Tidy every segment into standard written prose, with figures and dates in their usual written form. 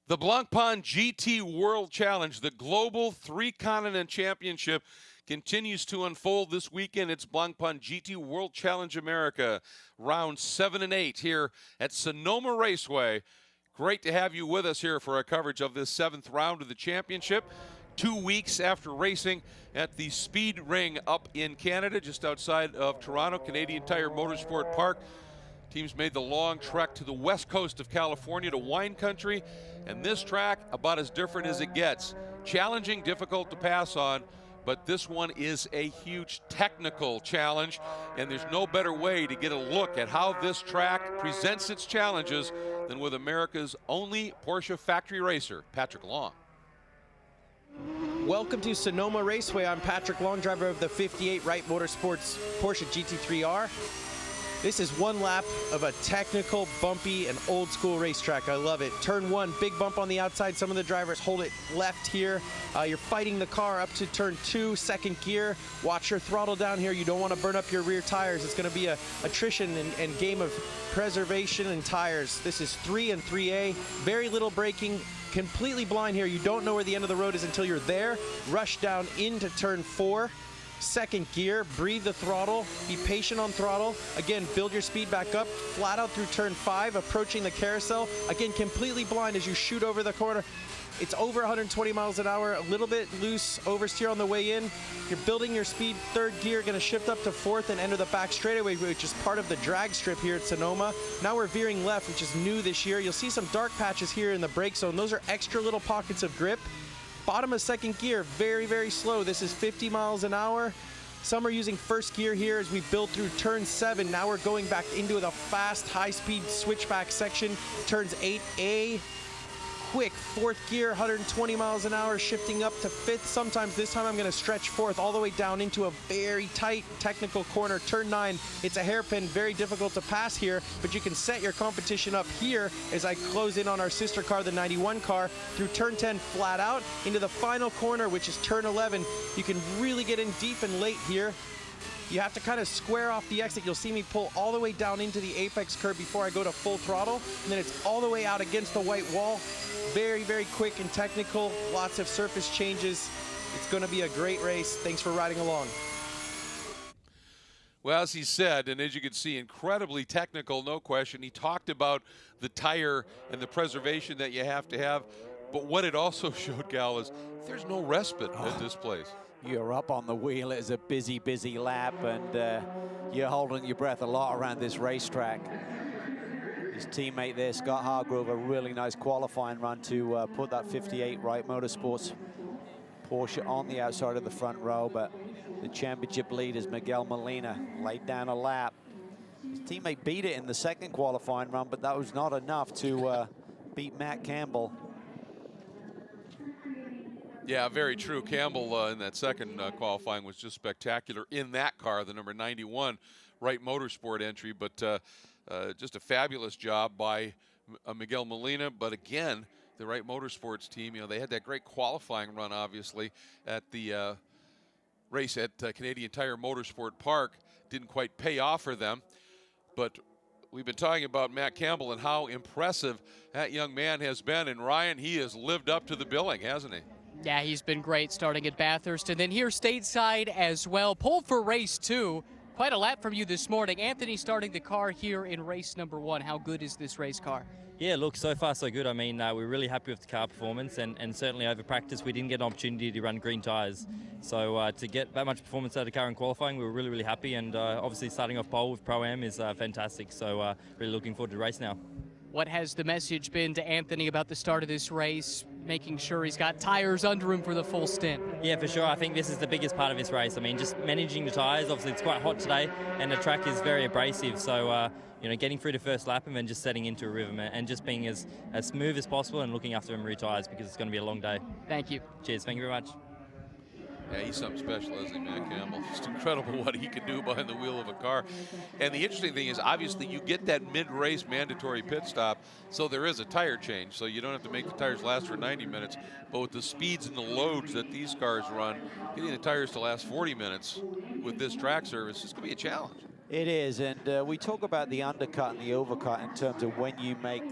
The Blancpain GT World Challenge, the global three-continent championship, continues to unfold this weekend. It's Blancpain GT World Challenge America, rounds 7 and 8 here at Sonoma Raceway. Great to have you with us here for our coverage of this 7th round of the championship. 2 weeks after racing at the Speed Ring up in Canada, just outside of Toronto, Canadian Tire Motorsport Park. Teams made the long trek to the west coast of California to wine country, and this track about as different as it gets. Challenging, difficult to pass on, but this one is a huge technical challenge, and there's no better way to get a look at how this track presents its challenges than with America's only Porsche factory racer, Patrick Long. Welcome to Sonoma Raceway. I'm Patrick Long, driver of the 58 Wright Motorsports Porsche GT3R. This is one lap of a technical, bumpy, and old school racetrack. I love it. Turn 1, big bump on the outside. Some of the drivers hold it left here. You're fighting the car up to turn 2, second gear. Watch your throttle down here. You don't want to burn up your rear tires. It's going to be a attrition and game of preservation and tires. This is 3 and 3A. Very little braking. Completely blind here. You don't know where the end of the road is until you're there. Rush down into turn 4. Second gear, breathe the throttle, be patient on throttle. Again, build your speed back up, flat out through turn 5, approaching the carousel. Again, completely blind as you shoot over the corner. It's over 120 miles an hour, a little bit loose oversteer on the way in. You're building your speed, third gear, gonna shift up to 4th and enter the back straightaway, which is part of the drag strip here at Sonoma. Now we're veering left, which is new this year. You'll see some dark patches here in the brake zone. Those are extra little pockets of grip. Bottom of second gear, very, very slow. This is 50 miles an hour. Some are using first gear here as we build through turn 7. Now we're going back into the fast, high-speed switchback section. Turns 8A. Quick, 4th gear, 120 miles an hour, shifting up to 5th. Sometimes this time I'm going to stretch 4th all the way down into a very tight technical corner. Turn 9, it's a hairpin, very difficult to pass here, but you can set your competition up here as I close in on our sister car, the 91 car, through turn 10 flat out into the final corner, which is turn 11. You can really get in deep and late here. You have to kind of square off the exit. You'll see me pull all the way down into the apex curve before I go to full throttle, and then it's all the way out against the white wall. Very, very quick and technical, lots of surface changes. It's going to be a great race. Thanks for riding along. Well, as he said, and as you can see, incredibly technical, no question. He talked about the tire and the preservation that you have to have, but what it also showed, Gal, is there's no respite at this place. You're up on the wheel. It's a busy, busy lap, and you're holding your breath a lot around this racetrack. His teammate there, Scott Hargrove, a really nice qualifying run to put that 58 Wright Motorsports Porsche on the outside of the front row, but the championship leaders, Miguel Molina, laid down a lap. His teammate beat it in the second qualifying run, but that was not enough to beat Matt Campbell. Yeah, very true. Campbell in that second qualifying was just spectacular in that car, the number 91 Wright Motorsport entry, but just a fabulous job by Miguel Molina. But again, the Wright Motorsports team, you know, they had that great qualifying run, obviously, at the race at Canadian Tire Motorsport Park. Didn't quite pay off for them, but we've been talking about Matt Campbell and how impressive that young man has been. And Ryan, he has lived up to the billing, hasn't he? Yeah, he's been great starting at Bathurst and then here stateside as well. Pole for race 2. Quite a lap from you this morning. Anthony starting the car here in race number 1. How good is this race car? Yeah, look, so far so good. I mean, we're really happy with the car performance, and certainly over practice we didn't get an opportunity to run green tyres. So to get that much performance out of the car in qualifying, we were really, really happy, and obviously starting off pole with Pro-Am is fantastic. So really looking forward to the race now. What has the message been to Anthony about the start of this race, making sure he's got tires under him for the full stint? Yeah, for sure. I think this is the biggest part of this race. I mean, just managing the tires. Obviously, it's quite hot today, and the track is very abrasive. So, you know, getting through the first lap and then just setting into a rhythm and just being as smooth as possible and looking after them rear tires, because it's going to be a long day. Thank you. Cheers. Thank you very much. Yeah, he's something special, isn't he, Matt Campbell? Just incredible what he can do behind the wheel of a car. And the interesting thing is, obviously, you get that mid-race mandatory pit stop, so there is a tire change, so you don't have to make the tires last for 90 minutes. But with the speeds and the loads that these cars run, getting the tires to last 40 minutes with this track service is going to be a challenge. It is, and we talk about the undercut and the overcut in terms of when you make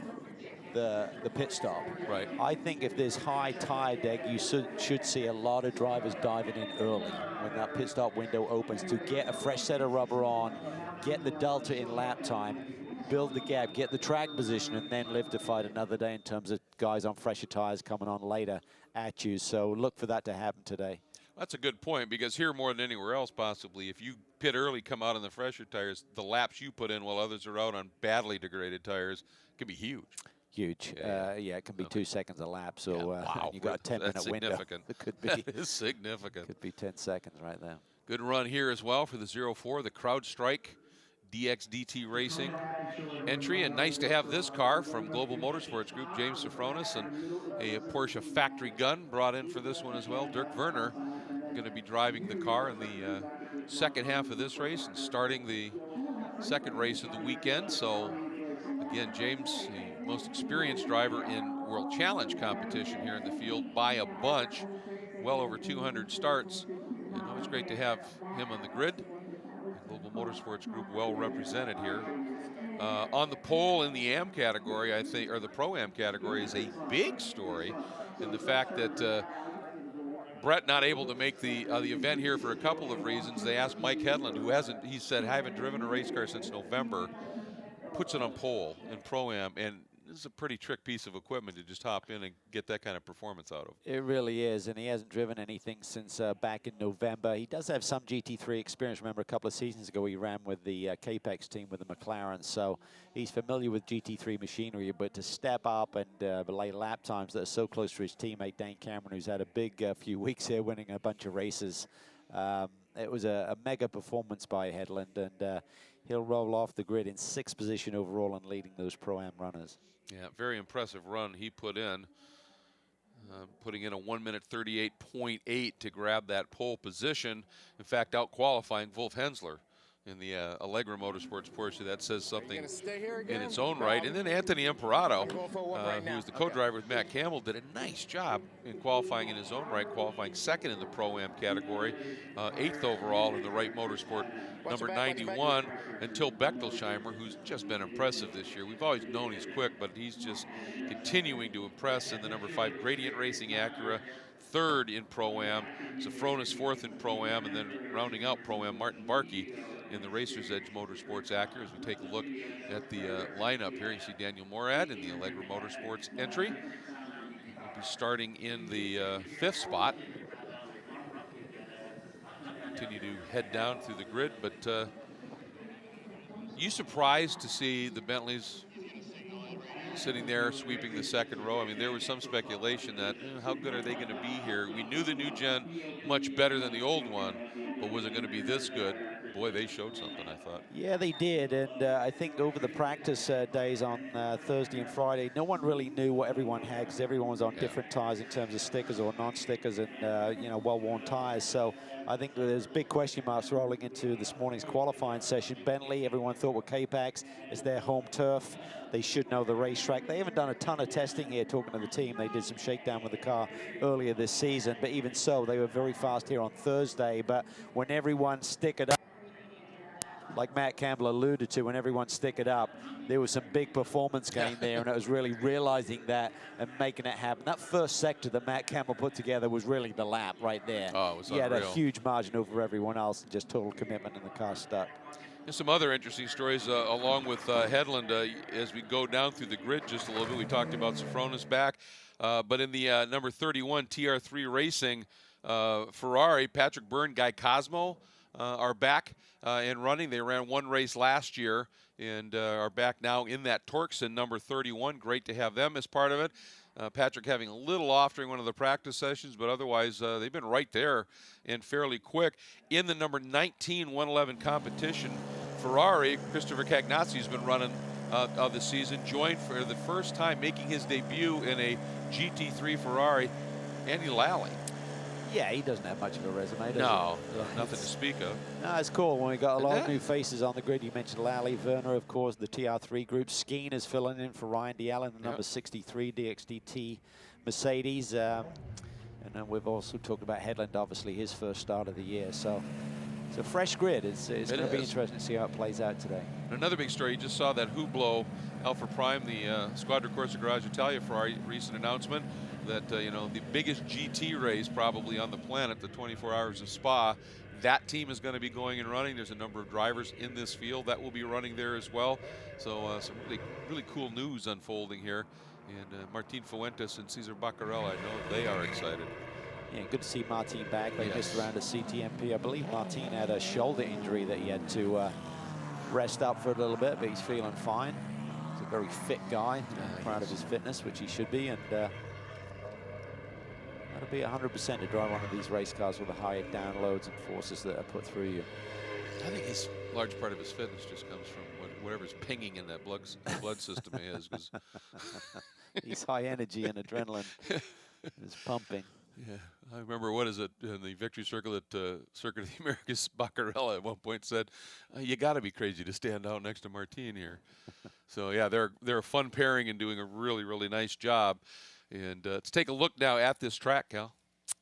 the pit stop. Right. I think if there's high tire deck, you should see a lot of drivers diving in early when that pit stop window opens to get a fresh set of rubber on, get the delta in lap time, build the gap, get the track position, and then live to fight another day in terms of guys on fresher tires coming on later at you. So look for that to happen today. That's a good point, because here more than anywhere else possibly, if you pit early, come out on the fresher tires, the laps you put in while others are out on badly degraded tires can be huge. Huge. Yeah, it can be 2 seconds a lap. So wow. you got a 10-minute window. It could be. That is significant. Could be 10 seconds right there. Good run here as well for the 04, the CrowdStrike DXDT Racing entry. And nice to have this car from Global Motorsports Group, James Safronis, and a Porsche factory gun brought in for this one as well. Dirk Werner going to be driving the car in the second half of this race and starting the second race of the weekend. So again, James, the most experienced driver in World Challenge competition here in the field by a bunch, well over 200 starts. And it's great to have him on the grid. Global Motorsports Group well represented here. On the pole in the AM category, I think, or the Pro-Am category, is a big story in the fact that Brett not able to make the event here for a couple of reasons. They asked Mike Hedlund, who hasn't, he said, I haven't driven a race car since November, puts it on pole in Pro-Am, and this is a pretty trick piece of equipment to just hop in and get that kind of performance out of. It really is, and he hasn't driven anything since back in November. He does have some GT3 experience. Remember, a couple of seasons ago, he ran with the Capex team with the McLaren, so he's familiar with GT3 machinery, but to step up and belay lap times that are so close to his teammate, Dane Cameron, who's had a big few weeks here, winning a bunch of races. It was a mega performance by Hedlund, and he'll roll off the grid in 6th position overall and leading those Pro-Am runners. Yeah, very impressive run he put in, putting in a 1:38.8 to grab that pole position. In fact, out qualifying Wolf Hensler in the Allegra Motorsports Porsche. That says something in its own right. And then Anthony Imperato, who was the co-driver with Matt Campbell, did a nice job in qualifying in his own right, qualifying second in the Pro-Am category, 8th overall in the Wright Motorsport, number 91, until Bechtelsheimer, who's just been impressive this year. We've always known he's quick, but he's just continuing to impress in the number 5 Gradient Racing Acura, 3rd in Pro-Am, Safronis 4th in Pro-Am, and then rounding out Pro-Am, Martin Barkey in the Racer's Edge Motorsports Acura. As we take a look at the lineup here, you see Daniel Morad in the Allegra Motorsports entry. We'll be starting in the 5th spot. Continue to head down through the grid, but you surprised to see the Bentleys sitting there sweeping the second row? I mean, there was some speculation that how good are they going to be here? We knew the new gen much better than the old one, but was it going to be this good? Boy, they showed something, I thought. Yeah, they did, and I think over the practice days on Thursday and Friday, no one really knew what everyone had, because everyone was on different tires in terms of stickers or non-stickers and well-worn tires. So I think there's big question marks rolling into this morning's qualifying session. Bentley, everyone thought were Capex. It's their home turf. They should know the racetrack. They haven't done a ton of testing here, talking to the team. They did some shakedown with the car earlier this season, but even so, they were very fast here on Thursday. But when everyone stickered up, like Matt Campbell alluded to, when everyone stickered up, there was some big performance gain there, and it was really realizing that and making it happen. That first sector that Matt Campbell put together was really the lap right there. Oh, it was he unreal. had a huge margin over everyone else, and just total commitment, and the car stuck. And some other interesting stories along with Hedlund as we go down through the grid just a little bit. We talked about Safronis back, but in the number 31 TR3 Racing Ferrari, Patrick Byrne, Guy Cosmo are back and running. They ran one race last year and are back now in that Torxen number 31. Great to have them as part of it. Patrick having a little off during one of the practice sessions, but otherwise they've been right there and fairly quick. In the number 19 111 competition, Ferrari, Christopher Cagnazzi has been running of the season, joined for the first time, making his debut in a GT3 Ferrari, Andy Lally. Yeah, he doesn't have much of a resume, does No, he? nothing to speak of. No, it's cool when we got a lot of new faces on the grid. You mentioned Lally, Werner, of course, the TR3 group. Skeen is filling in for Ryan D'Allen, the number 63 DXDT Mercedes. And then we've also talked about Hedlund, obviously, his first start of the year. So it's a fresh grid. It's going to be interesting to see how it plays out today. Another big story, you just saw that Hublot Alpha Prime, the Squadra Corsa Garage Italia, for our recent announcement that you know, the biggest GT race probably on the planet, the 24 Hours of Spa, that team is going to be going and running. There's a number of drivers in this field that will be running there as well. So some really cool news unfolding here. And Martin Fuentes and Cesar Baccarella, I know they are excited. Yeah, good to see Martin back. They missed around a CTMP. I believe Martin had a shoulder injury that he had to rest up for a little bit, but he's feeling fine. He's a very fit guy, proud of his fitness, which he should be, and that'll be 100% to drive one of these race cars with the high downloads and forces that are put through you. I think his large part of his fitness just comes from whatever's pinging in that blood system is. Cause he's high energy and adrenaline is pumping. Yeah, I remember, what is it, in the victory circle at Circuit of the Americas, Baccarella at one point said, you got to be crazy to stand out next to Martin here. So yeah, they're a fun pairing and doing a really nice job. And let's take a look now at this track, Cal.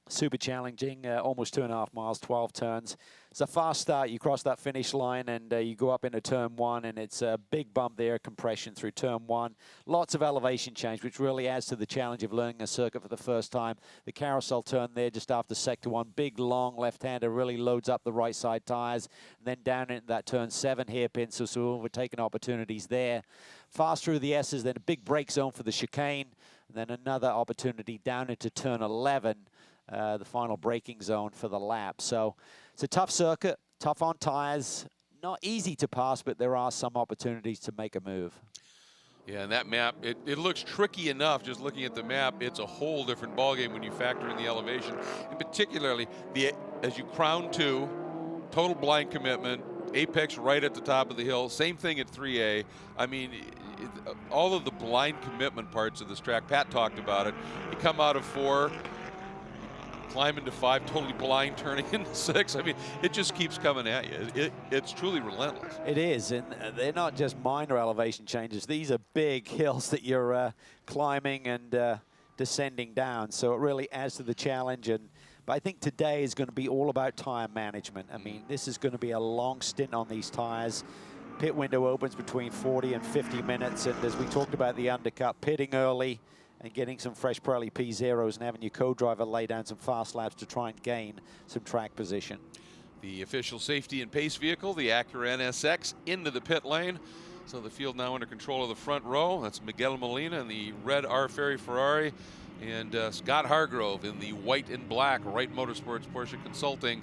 Super challenging, almost 2.5 miles, 12 turns. It's a fast start. You cross that finish line and you go up into turn 1, and it's a big bump there, compression through turn 1. Lots of elevation change, which really adds to the challenge of learning a circuit for the first time. The carousel turn there just after sector 1, big long left-hander, really loads up the right side tires. And then down into that turn 7 hairpin, so overtaking opportunities there. Fast through the S's, then a big brake zone for the chicane, and then another opportunity down into turn 11. The final braking zone for the lap. So it's a tough circuit, tough on tires, not easy to pass, but there are some opportunities to make a move. Yeah, and that map, it looks tricky enough just looking at the map. It's a whole different ballgame when you factor in the elevation, and particularly as you crown 2, total blind commitment, apex right at the top of the hill. Same thing at 3A. I mean, all of the blind commitment parts of this track, Pat talked about it. You come out of 4, climb into 5, totally blind, turning into 6. I mean, it just keeps coming at you. It's truly relentless. It is, and they're not just minor elevation changes. These are big hills that you're climbing and descending down. So it really adds to the challenge. But I think today is going to be all about tire management. I mean, this is going to be a long stint on these tires. Pit window opens between 40 and 50 minutes. And as we talked about the undercut, pitting early and getting some fresh Pirelli P0s and having your co-driver lay down some fast laps to try and gain some track position. The official safety and pace vehicle, the Acura NSX, into the pit lane. So the field now under control of the front row. That's Miguel Molina in the red R. Ferry Ferrari, and Scott Hargrove in the white and black Wright Motorsports Porsche Consulting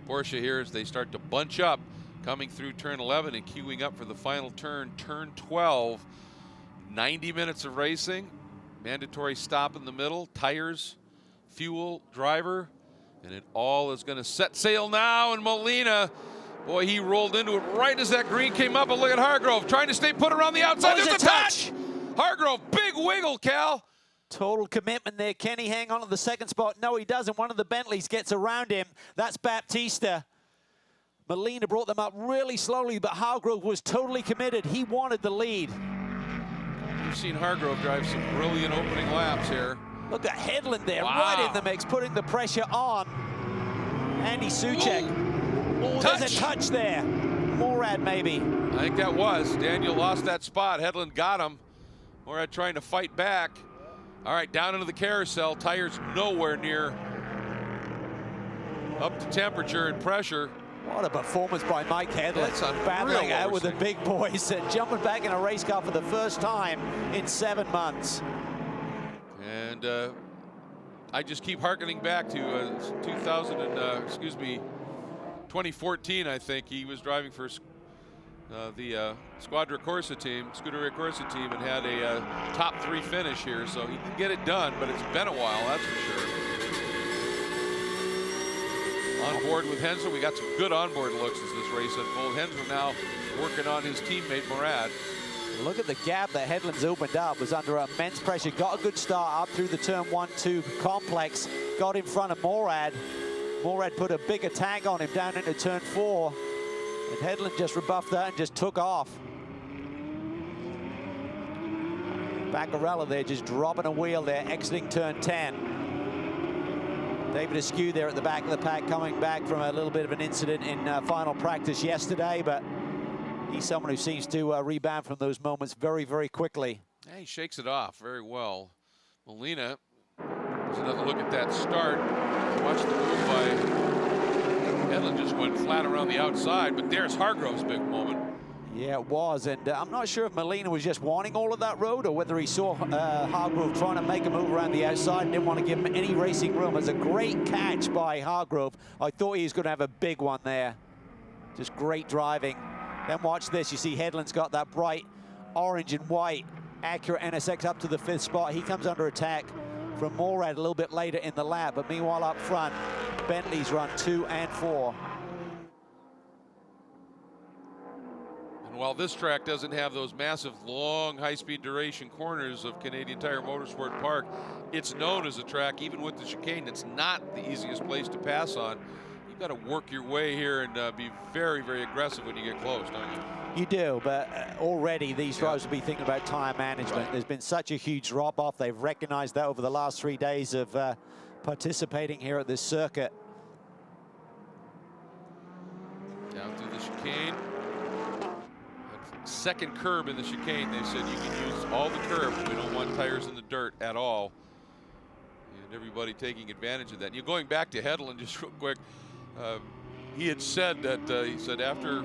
Porsche here as they start to bunch up, coming through turn 11 and queuing up for the final turn, turn 12. 90 minutes of racing. Mandatory stop in the middle, tires, fuel, driver, and it all is going to set sail now. And Molina, boy, he rolled into it right as that green came up. And look at Hargrove trying to stay put around the outside. There's a touch. Hargrove, big wiggle, Cal. Total commitment there. Can he hang on to the second spot? No, he doesn't. One of the Bentleys gets around him. That's Baptista. Molina brought them up really slowly, but Hargrove was totally committed. He wanted the lead. We've seen Hargrove drive some brilliant opening laps here. Look at Hedlund there, right in the mix, putting the pressure on Andy Soucek. Oh, there's a touch there. Morad, maybe. I think that was. Daniel lost that spot. Hedlund got him. Morad trying to fight back. All right, down into the carousel. Tires nowhere near up to temperature and pressure. What a performance by Mike Hedlund. That's battling out with the big boys and jumping back in a race car for the first time in 7 months. And I just keep hearkening back to 2014, I think. He was driving for the Squadra Corsa team, Scuderia Corsa team, and had a top 3 finish here. So he can get it done, but it's been a while, that's for sure. On board with Hensel, we got some good onboard looks as this race unfolds. Hensel now working on his teammate Morad. Look at the gap that Hedlund's opened up. Was under immense pressure. Got a good start up through the turn 1-2 complex. Got in front of Morad. Morad put a big attack on him down into turn 4. And Hedlund just rebuffed that and just took off. Baccarella there just dropping a wheel there, exiting turn 10. David Askew there at the back of the pack, coming back from a little bit of an incident in final practice yesterday, but He's someone who seems to rebound from those moments very, very quickly. Yeah, he shakes it off very well. Molina, there's another look at that start. Watch the move by Edlin, just went flat around the outside, but there's Hargrove's big moment. Yeah, it was, and I'm not sure if Molina was just wanting all of that road or whether he saw Hargrove trying to make a move around the outside and didn't want to give him any racing room. It was a great catch by Hargrove. I thought he was going to have a big one there. Just great driving. Then watch this. You see Headland's got that bright orange and white Acura NSX up to the 5th spot. He comes under attack from Morad a little bit later in the lap, but meanwhile up front, Bentley's run 2 and 4. While this track doesn't have those massive, long, high-speed duration corners of Canadian Tire Motorsport Park, it's known as a track, even with the chicane, it's not the easiest place to pass on. You've got to work your way here and be very, very aggressive when you get close, don't you? You do, but already these drivers will be thinking about tire management. Right. There's been such a huge drop-off. They've recognized that over the last 3 days of participating here at this circuit. Down through the chicane. Second curb in the chicane, they said you can use all the curbs. We don't want tires in the dirt at all. And everybody taking advantage of that. And going back to Headland just real quick, he had said that he said after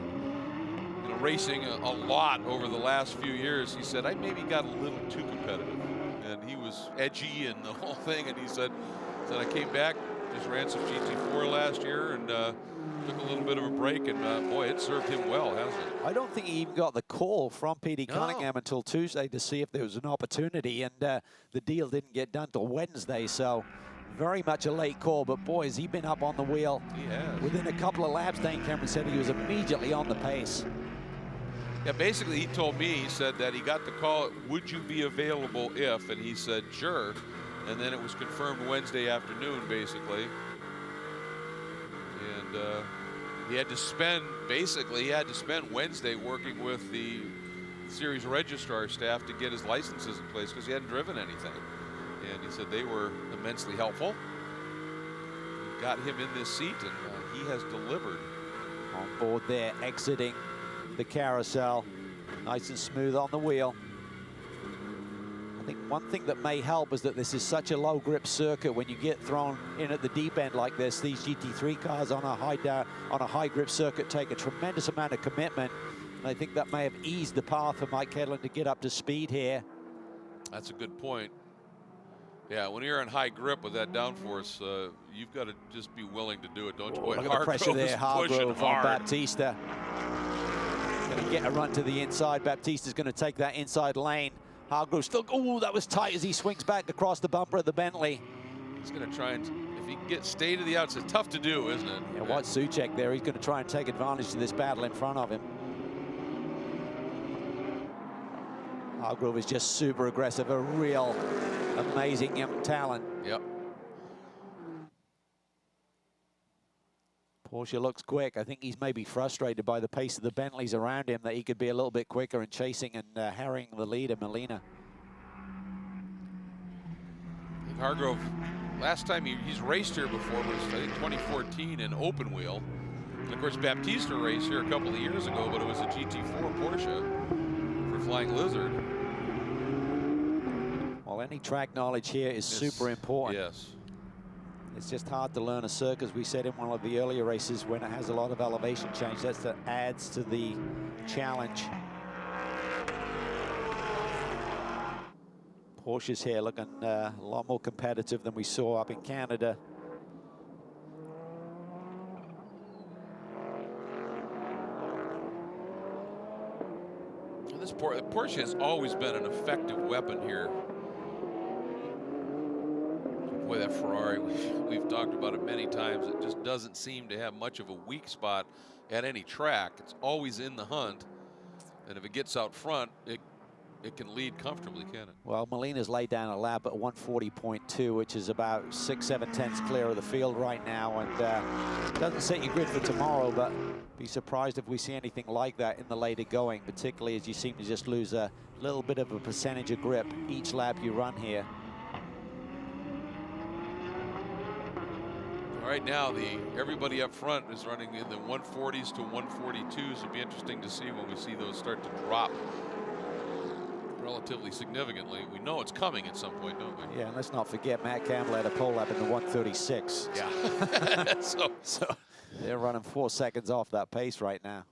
racing a lot over the last few years, he said I maybe got a little too competitive, and he was edgy and the whole thing. And he said I came back, just ran some GT4 last year, and took a little bit of a break, and boy, it served him well, hasn't it? I don't think he even got the call from P.D. Cunningham until Tuesday to see if there was an opportunity, and the deal didn't get done till Wednesday, so very much a late call. But boy, has he been up on the wheel. He has. Within a couple of laps, Dane Cameron said he was immediately on the pace. Yeah, basically he told me, he said that he got the call, would you be available if, and he said sure, and then it was confirmed Wednesday afternoon, basically. And he had to spend, basically, he had to spend Wednesday working with the series registrar staff to get his licenses in place because he hadn't driven anything. And he said they were immensely helpful. We got him in this seat, and he has delivered. On board there, exiting the carousel, nice and smooth on the wheel. I think one thing that may help is that this is such a low grip circuit. When you get thrown in at the deep end like this, these GT3 cars on a high grip circuit take a tremendous amount of commitment. And I think that may have eased the path for Mike Headland to get up to speed here. That's a good point. Yeah, when you're in high grip with that downforce, you've got to just be willing to do it, don't you? Boy, look at the pressure there, Hargrove on hard. Baptista. Going to get a run to the inside. Baptista's going to take that inside lane. Hargrove still, oh, that was tight as he swings back across the bumper of the Bentley. He's going to try and, if he can stay to the outside, tough to do, isn't it? Yeah, watch Soucek there. He's going to try and take advantage of this battle in front of him. Hargrove is just super aggressive, a real amazing young talent. Yep. Porsche looks quick. I think he's maybe frustrated by the pace of the Bentleys around him, that he could be a little bit quicker in chasing and harrying the lead of Molina. I think Hargrove, last time he's raced here before was, I think, 2014 in open wheel. And of course, Baptista raced here a couple of years ago, but it was a GT4 Porsche for Flying Lizard. Well, any track knowledge here is super important. Yes. It's just hard to learn a circuit, as we said in one of the earlier races, when it has a lot of elevation change. That adds to the challenge. Porsche's here looking a lot more competitive than we saw up in Canada. This Porsche has always been an effective weapon here. Boy, that Ferrari, we've talked about it many times. It just doesn't seem to have much of a weak spot at any track. It's always in the hunt. And if it gets out front, it can lead comfortably, can it? Well, Molina's laid down a lap at 140.2, which is about 6-7 tenths clear of the field right now. And doesn't set you good for tomorrow, but be surprised if we see anything like that in the later going, particularly as you seem to just lose a little bit of a percentage of grip each lap you run here. Right now, everybody up front is running in the 140s to 142s. It'll be interesting to see when we see those start to drop relatively significantly. We know it's coming at some point, don't we? Yeah, and let's not forget Matt Campbell had a pole lap in the 136. Yeah. so they're running 4 seconds off that pace right now.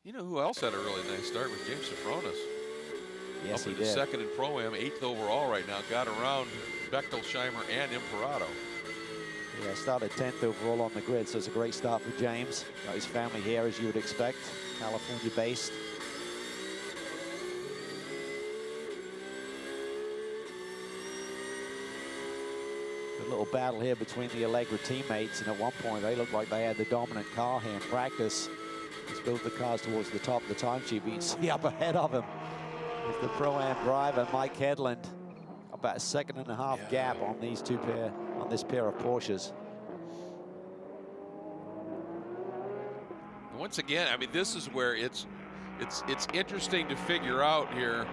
You know who else had a really nice start was James Safronis. Yes, he did. Second in Pro-Am, 8th overall right now. Got around Bechtelsheimer and Imperato. Yeah, started 10th overall on the grid, so it's a great start for James. Got his family here, as you would expect, California-based. A little battle here between the Allegra teammates, and at one point they looked like they had the dominant car here in practice. Let's build the cars towards the top of the time sheet, but you can see up ahead of him is the Pro-Am driver, Mike Hedlund. About a 1.5 second gap on these on this pair of Porsches. Once again, I mean, this is where it's interesting to figure out here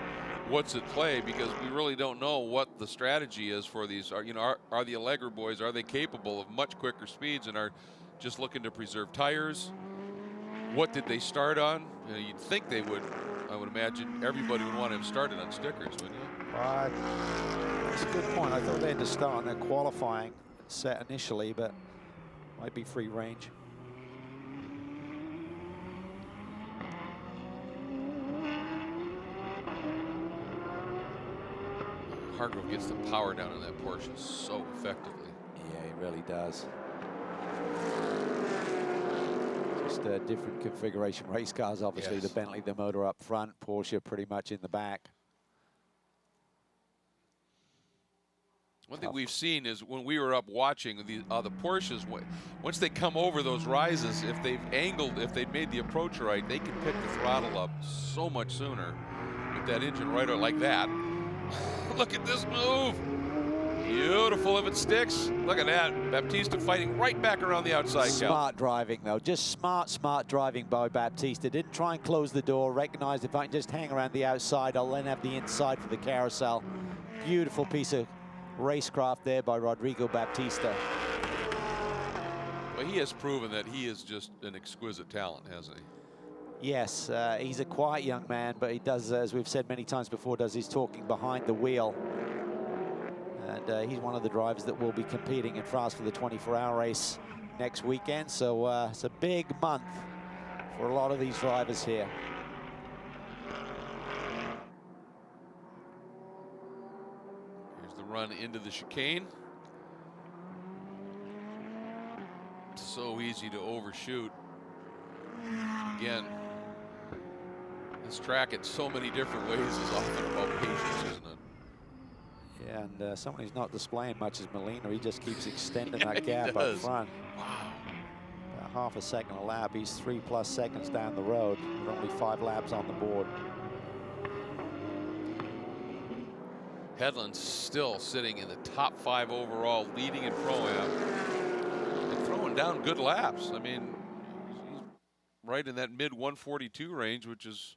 what's at play, because we really don't know what the strategy is for these. Are the Allegra boys, are they capable of much quicker speeds and are just looking to preserve tires? What did they start on? You'd think they would. I would imagine everybody would want to have started on stickers, wouldn't you? That's a good point. I thought they had to start on their qualifying set initially, but might be free range. Hargrove gets the power down in that Porsche so effectively. Yeah, he really does. Just a different configuration race cars, obviously. Yes. The Bentley, the motor up front, Porsche pretty much in the back. One thing we've seen is when we were up watching the Porsches, once they come over those rises, if they've made the approach right, they can pick the throttle up so much sooner with that engine right like that. Look at this move. Beautiful if it sticks. Look at that. Baptista fighting right back around the outside. Smart driving, though. Just smart driving by Baptista. Didn't try and close the door. Recognized if I can just hang around the outside, I'll then have the inside for the carousel. Beautiful piece of racecraft there by Rodrigo Baptista. Well, he has proven that he is just an exquisite talent, hasn't he? Yes, he's a quiet young man, but he does, as we've said many times before, does his talking behind the wheel. And he's one of the drivers that will be competing in France for the 24-hour race next weekend. So it's a big month for a lot of these drivers here. Here's the run into the chicane. So easy to overshoot. Again, this track in so many different ways is often about patience, isn't it? Yeah, and someone who's not displaying much is Molina. He just keeps extending that gap up front. Wow. About half a second a lap. He's 3+ seconds down the road with only 5 laps on the board. Hedlund's still sitting in the top 5 overall, leading in Pro-Am and throwing down good laps. I mean, he's right in that mid 142 range, which is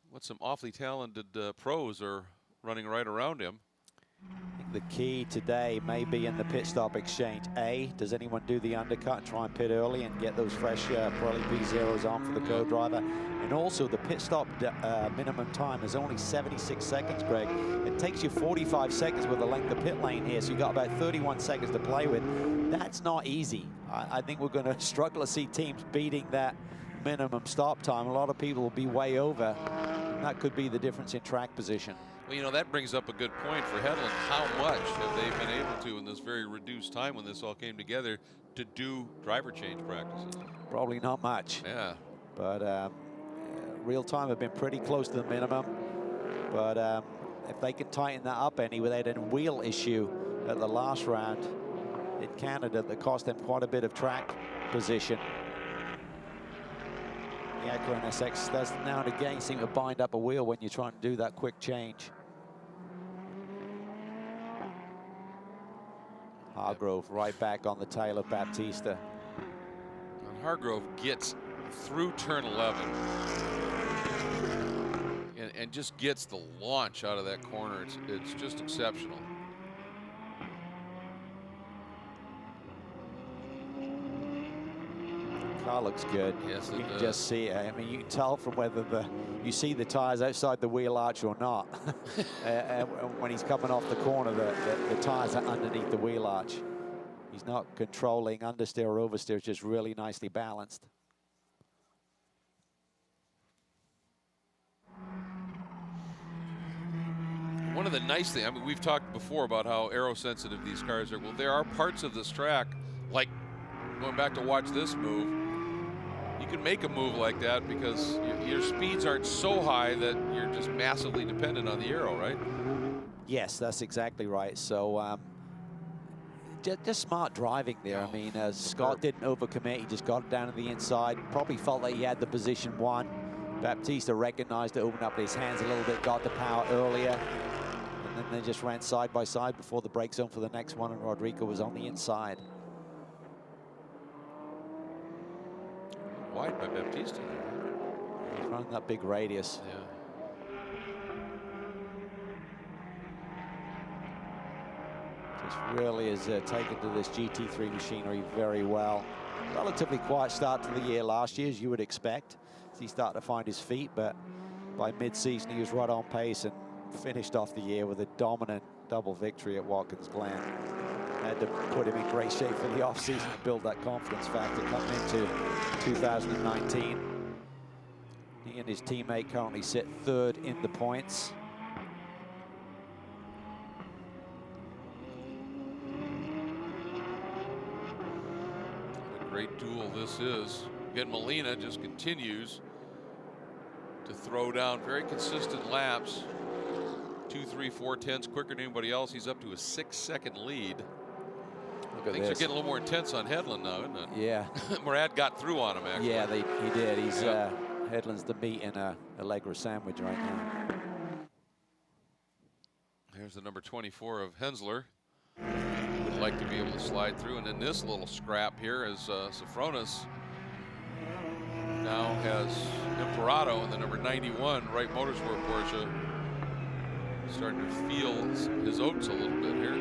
what some awfully talented pros are running right around him. I think the key today may be in the pit stop exchange. A, does anyone do the undercut and try and pit early and get those fresh Pirelli P0s on for the co-driver? And also the pit stop minimum time is only 76 seconds, Greg. It takes you 45 seconds with the length of pit lane here, so you've got about 31 seconds to play with. That's not easy. I think we're going to struggle to see teams beating that minimum stop time. A lot of people will be way over, and that could be the difference in track position. Well, you know, that brings up a good point for Hedlund. How much have they been able to, in this very reduced time when this all came together, to do driver change practices? Probably not much. Yeah. But real time have been pretty close to the minimum. But if they can tighten that up any without a wheel issue at the last round in Canada that cost them quite a bit of track position. The Acura NSX does now and again seem to bind up a wheel when you're trying to do that quick change. Hargrove right back on the tail of Baptista. And Hargrove gets through turn 11 and just gets the launch out of that corner. It's just exceptional. Car looks good. Yes, you it can does. just see it. I mean, you can tell from whether you see the tires outside the wheel arch or not. When he's coming off the corner, the tires are underneath the wheel arch. He's not controlling understeer or oversteer, it's just really nicely balanced. One of the nice things, I mean, we've talked before about how aero-sensitive these cars are. Well, there are parts of this track, like going back to watch this move, you can make a move like that because your speeds aren't so high that you're just massively dependent on the aero, right? Yes, that's exactly right. So just smart driving there. I mean, Scott didn't overcommit. He just got it down to the inside. Probably felt like he had the position won. Baptista recognized it, opened up his hands a little bit, got the power earlier. And then they just ran side by side before the brake zone for the next one, and Rodrigo was on the inside. Wide by Baptista. He's running that big radius. Yeah. Just really is taken to this GT3 machinery very well. Relatively quiet start to the year last year, as you would expect. He started to find his feet, but by mid-season he was right on pace and finished off the year with a dominant double victory at Watkins Glen. Had to put him in great shape for the offseason to build that confidence factor coming into 2019. He and his teammate currently sit third in the points. What a great duel this is. Again, Molina just continues to throw down very consistent laps. 2, 3, 4 tenths quicker than anybody else. He's up to a 6-second lead. Look at Things this. are getting a little more intense on Headland now, isn't it? Yeah. Murad got through on him, actually. Yeah, he did. He's Headland's the meat in a Allegra sandwich right now. Here's the number 24 of Hensler. Would like to be able to slide through. And then this little scrap here is Safronis now has Imperato in the number 91 Wright Motorsport Porsche. Starting to feel his oats a little bit here.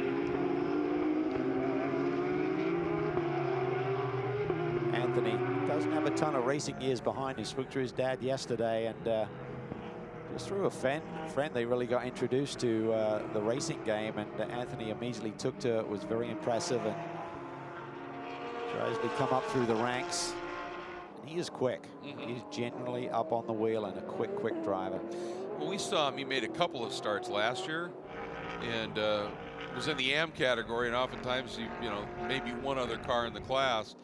Anthony doesn't have a ton of racing years behind him. Spoke to his dad yesterday, and just through a friend they really got introduced to the racing game, and Anthony immediately took to it, was very impressive, and tries to come up through the ranks. And he is quick. He's generally up on the wheel and a quick driver. Well, we saw him, he made a couple of starts last year, and was in the AM category, and oftentimes, maybe one other car in the class.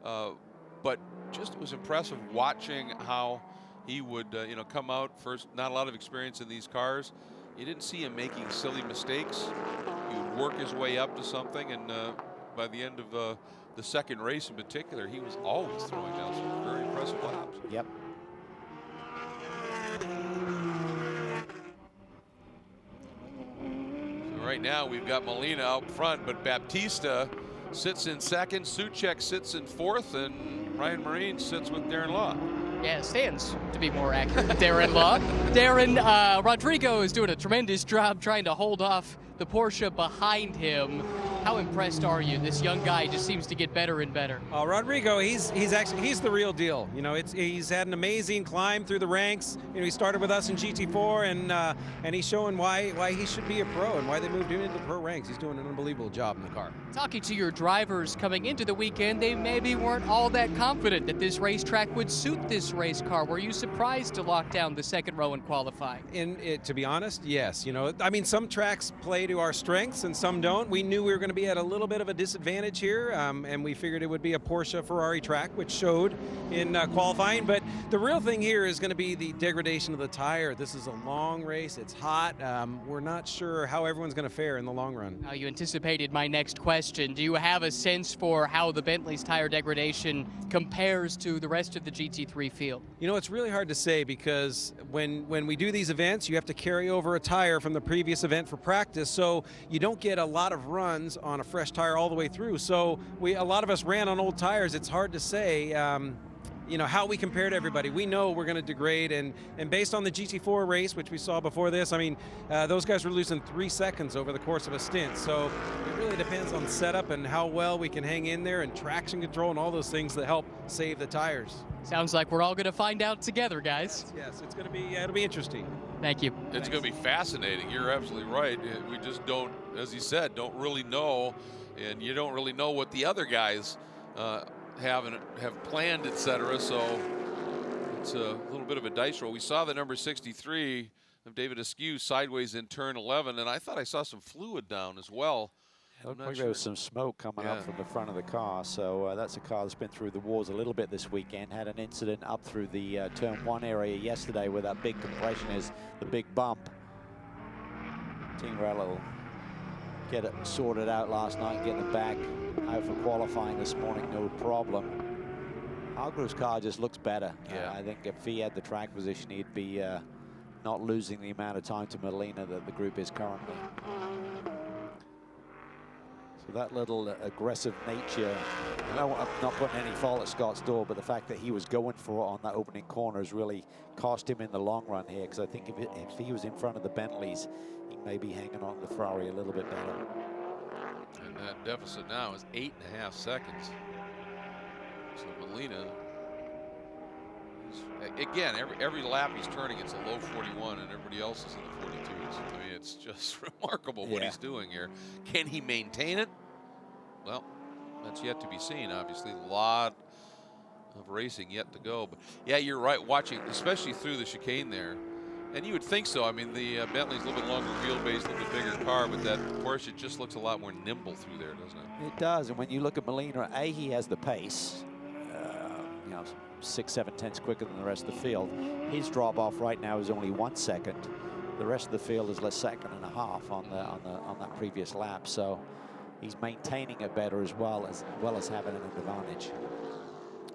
But just it was impressive watching how he would, come out first. Not a lot of experience in these cars. You didn't see him making silly mistakes. He would work his way up to something, and by the end of the second race in particular, he was always throwing down some very impressive laps. Yep. So right now we've got Molina out front, but Baptista sits in second, Suchek sits in fourth, and Ryan Marine sits with Darren Law. Yeah, stands to be more accurate. Darren Law. Rodrigo is doing a tremendous job trying to hold off the Porsche behind him. How impressed are you? This young guy just seems to get better and better. Rodrigo, he's the real deal. He's had an amazing climb through the ranks. He started with us in GT4, and he's showing why he should be a pro and why they moved him into the pro ranks. He's doing an unbelievable job in the car. Talking to your drivers coming into the weekend, they maybe weren't all that confident that this racetrack would suit this race car. Were you surprised to lock down the second row in qualifying? To be honest, yes. Some tracks play to our strengths and some don't. We knew we were going to be at a little bit of a disadvantage here, and we figured it would be a Porsche Ferrari track, which showed in qualifying. But the real thing here is going to be the degradation of the tire. This is a long race. It's hot. We're not sure how everyone's going to fare in the long run. Now, you anticipated my next question. Do you have a sense for how the Bentley's tire degradation compares to the rest of the GT3 field? It's really hard to say because when we do these events, you have to carry over a tire from the previous event for practice, so you don't get a lot of runs on a fresh tire all the way through. So a lot of us ran on old tires. It's hard to say. you know, how we compare to everybody. We know we're going to degrade, and based on the GT4 race, which we saw before this, I mean, those guys were losing 3 seconds over the course of a stint. So it really depends on setup and how well we can hang in there, and traction control and all those things that help save the tires. Sounds like we're all going to find out together, guys. Yes, it's going to be, it'll be interesting. Thank you. It's going to be fascinating. You're absolutely right. We just don't, as you said, don't really know, and you don't really know what the other guys have planned, etc. So it's a little bit of a dice roll. We saw the number 63 of David Askew sideways in turn 11, and I thought I saw some fluid down as well. Looked like there was some smoke coming up from the front of the car. So that's a car that's been through the wars a little bit this weekend. Had an incident up through the turn 1 area yesterday where that big compression is, the big bump. Team Rella will get it sorted out last night, get them back out for qualifying this morning, no problem. Hargrove's car just looks better. I think if he had the track position, he'd be not losing the amount of time to Molina that the group is currently. So that little aggressive nature, I'm not putting any fault at Scott Storr, but the fact that he was going for it on that opening corner has really cost him in the long run here, because I think if he was in front of the Bentleys, he may be hanging on to the Ferrari a little bit better. And that deficit now is 8.5 seconds. So Molina, again, every lap he's turning, it's a low 41, and everybody else is in the 42s. I mean, it's just remarkable what he's doing here. Can he maintain it? Well, that's yet to be seen, obviously. A lot of racing yet to go. But yeah, you're right, watching, especially through the chicane there. And you would think so. I mean, the Bentley's a little bit longer wheelbase, a little bit bigger car, but that Porsche just looks a lot more nimble through there, doesn't it? It does. And when you look at Molina, he has the pace, you know, 6-7 tenths quicker than the rest of the field. His drop off right now is only 1 second. The rest of the field is less second and a half on that previous lap. So he's maintaining it better as well as having an advantage.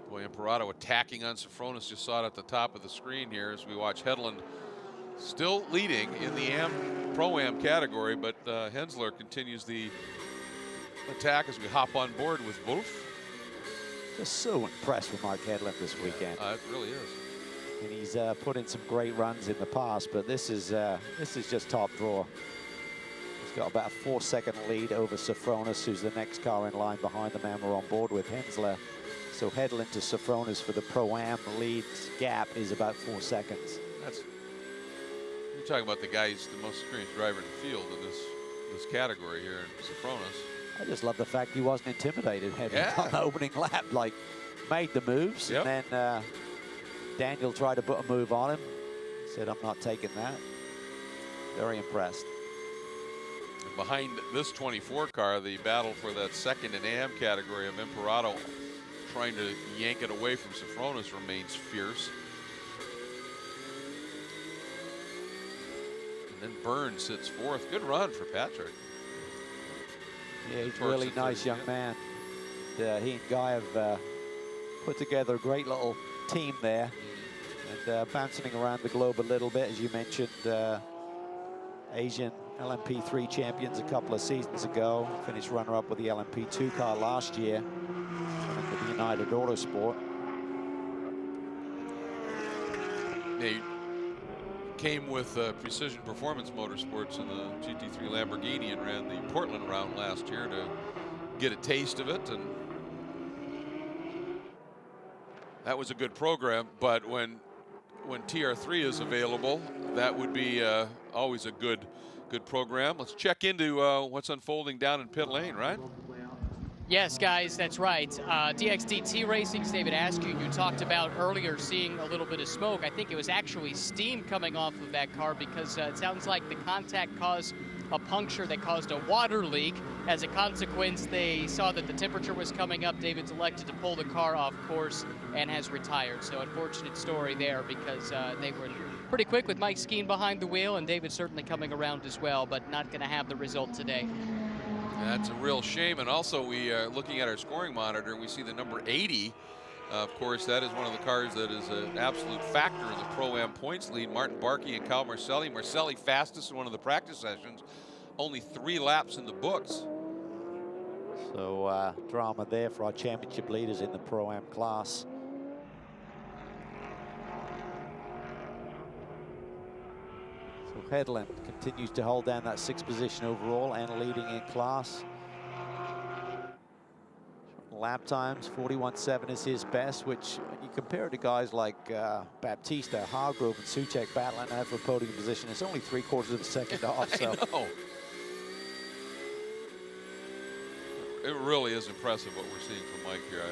Boy, Imperato attacking on Sofronis. Just saw it at the top of the screen here as we watch Hedlund still leading in the Pro-Am category, but Hensler continues the attack as we hop on board with Wolf. Just so impressed with Mark Hedlund this weekend. It really is. And he's put in some great runs in the past, but this is just top drawer. He's got about a 4-second lead over Sofronis, who's the next car in line behind the man we're on board with, Hensler. So Hedlund to Sofronis for the Pro-Am lead gap is about 4 seconds. You're talking about the guy who's the most experienced driver in the field in this category here in Sofronis. I just love the fact he wasn't intimidated on the opening lap, like made the moves, and then Daniel tried to put a move on him. Said, I'm not taking that. Very impressed. And behind this 24 car, the battle for that second in AM category of Imperato trying to yank it away from Sofronis remains fierce. And then Burns sits fourth. Good run for Patrick. Yeah, he's a really nice young man. He and Guy have put together a great little team there. And bouncing around the globe a little bit, as you mentioned, Asian LMP3 champions a couple of seasons ago. Finished runner-up with the LMP2 car last year with the United Autosport. He came with Precision Performance Motorsports in the GT3 Lamborghini and ran the Portland round last year to get a taste of it, and that was a good program. But when TR3 is available, that would be always a good program. Let's check into what's unfolding down in pit lane, right? Yes, guys, that's right. DXDT Racing's David Askew, you talked about earlier seeing a little bit of smoke. I think it was actually steam coming off of that car because it sounds like the contact caused a puncture that caused a water leak. As a consequence, they saw that the temperature was coming up. David's elected to pull the car off course and has retired. So unfortunate story there because they were pretty quick with Mike Skeen behind the wheel, and David certainly coming around as well, but not going to have the result today. That's a real shame. And also, we are looking at our scoring monitor, and we see the number 80. Of course, that is one of the cars that is an absolute factor in the Pro-Am points lead. Martin Barkey and Cal Marcelli. Marcelli fastest in one of the practice sessions. Only 3 laps in the books. So drama there for our championship leaders in the Pro-Am class. Headland continues to hold down that 6th position overall and leading in class. Lap times, 41.7 is his best, which when you compare it to guys like Baptista, Hargrove, and Souček battling out for a podium position, it's only 3/4 of a second off. So. I know. It really is impressive what we're seeing from Mike here.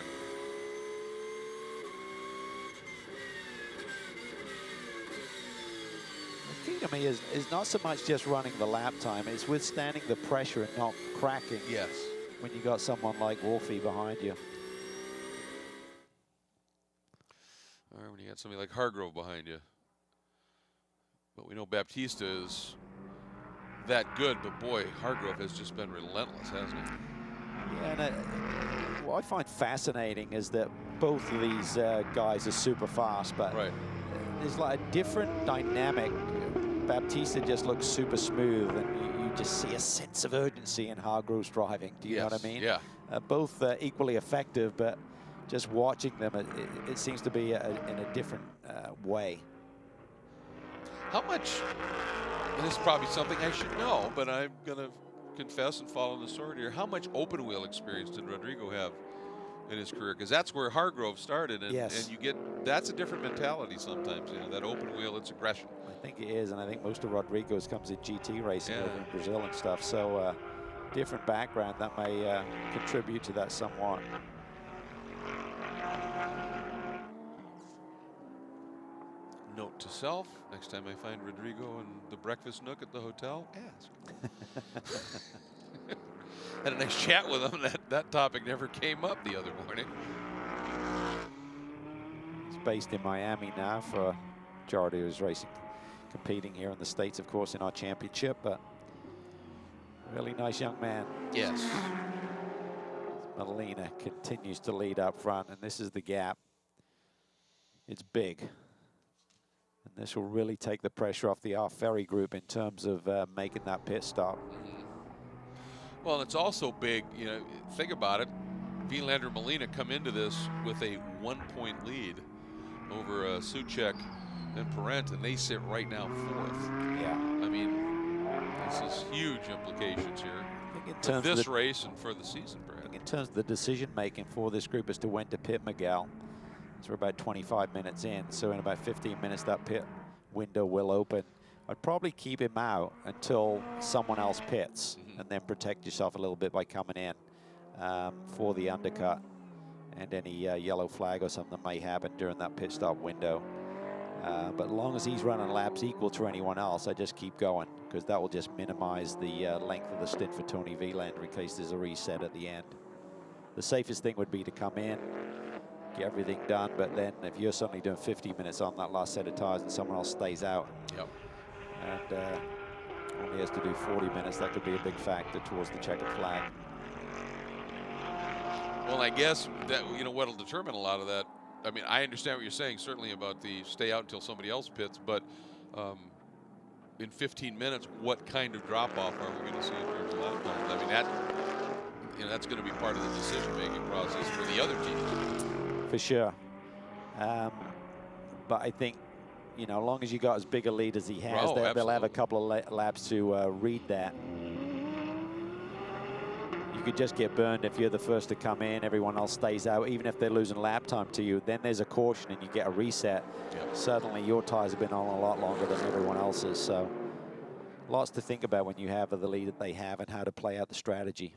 The key to me is not so much just running the lap time, it's withstanding the pressure and not cracking. Yes. When you got someone like Wolfie behind you. Or when you got somebody like Hargrove behind you. But we know Baptista is that good, but boy, Hargrove has just been relentless, hasn't he? Yeah, and what I find fascinating is that both of these guys are super fast, but there's like a different dynamic. Baptista just looks super smooth, and you just see a sense of urgency in Hargrove's driving. Do you know what I mean? Yeah. Both equally effective, but just watching them, it seems to be in a different way. How much, and this is probably something I should know, but I'm going to confess and follow the sword here. How much open wheel experience did Rodrigo have in his career? Because that's where Hargrove started, and, and you get, that's a different mentality sometimes, you know, that open wheel, it's aggression. I think it is, and I think most of Rodrigo's comes in GT racing over in Brazil and stuff, so different background that may contribute to that somewhat. Note to self, next time I find Rodrigo in the breakfast nook at the hotel, ask. Had a nice chat with him. That topic never came up the other morning. He's based in Miami now for a majority of his racing, competing here in the States, of course, in our championship, but really nice young man. Yes. Molina continues to lead up front, and this is the gap. It's big. And this will really take the pressure off the Ferry group in terms of making that pit stop. Well, it's also big, you know, think about it. Vilander Molina come into this with a 1-point lead over Souček and Parent, and they sit right now 4th. Yeah. I mean, this is huge implications here for this race and for the season, Brad. In terms of the decision making for this group as to when to pit Miguel, so we're about 25 minutes in, so in about 15 minutes that pit window will open. I'd probably keep him out until someone else pits, and then protect yourself a little bit by coming in for the undercut and any yellow flag or something that may happen during that pit stop window. But as long as he's running laps equal to anyone else, I just keep going, because that will just minimize the length of the stint for Tony Vilander in case there's a reset at the end. The safest thing would be to come in, get everything done, but then if you're suddenly doing 50 minutes on that last set of tires and someone else stays out, and only has to do 40 minutes, that could be a big factor towards the checkered flag. Well, I guess that, you know, what'll determine a lot of that. I mean, I understand what you're saying, certainly about the stay out until somebody else pits, but in 15 minutes, what kind of drop-off are we going to see in terms of lap times? I mean, that, you know, that's going to be part of the decision-making process for the other teams. For sure. But I think, you know, as long as you got as big a lead as he has, they'll have a couple of laps to read that. You could just get burned if you're the first to come in, everyone else stays out. Even if they're losing lap time to you, then there's a caution and you get a reset. Suddenly your tires have been on a lot longer than everyone else's. So lots to think about when you have the lead that they have and how to play out the strategy.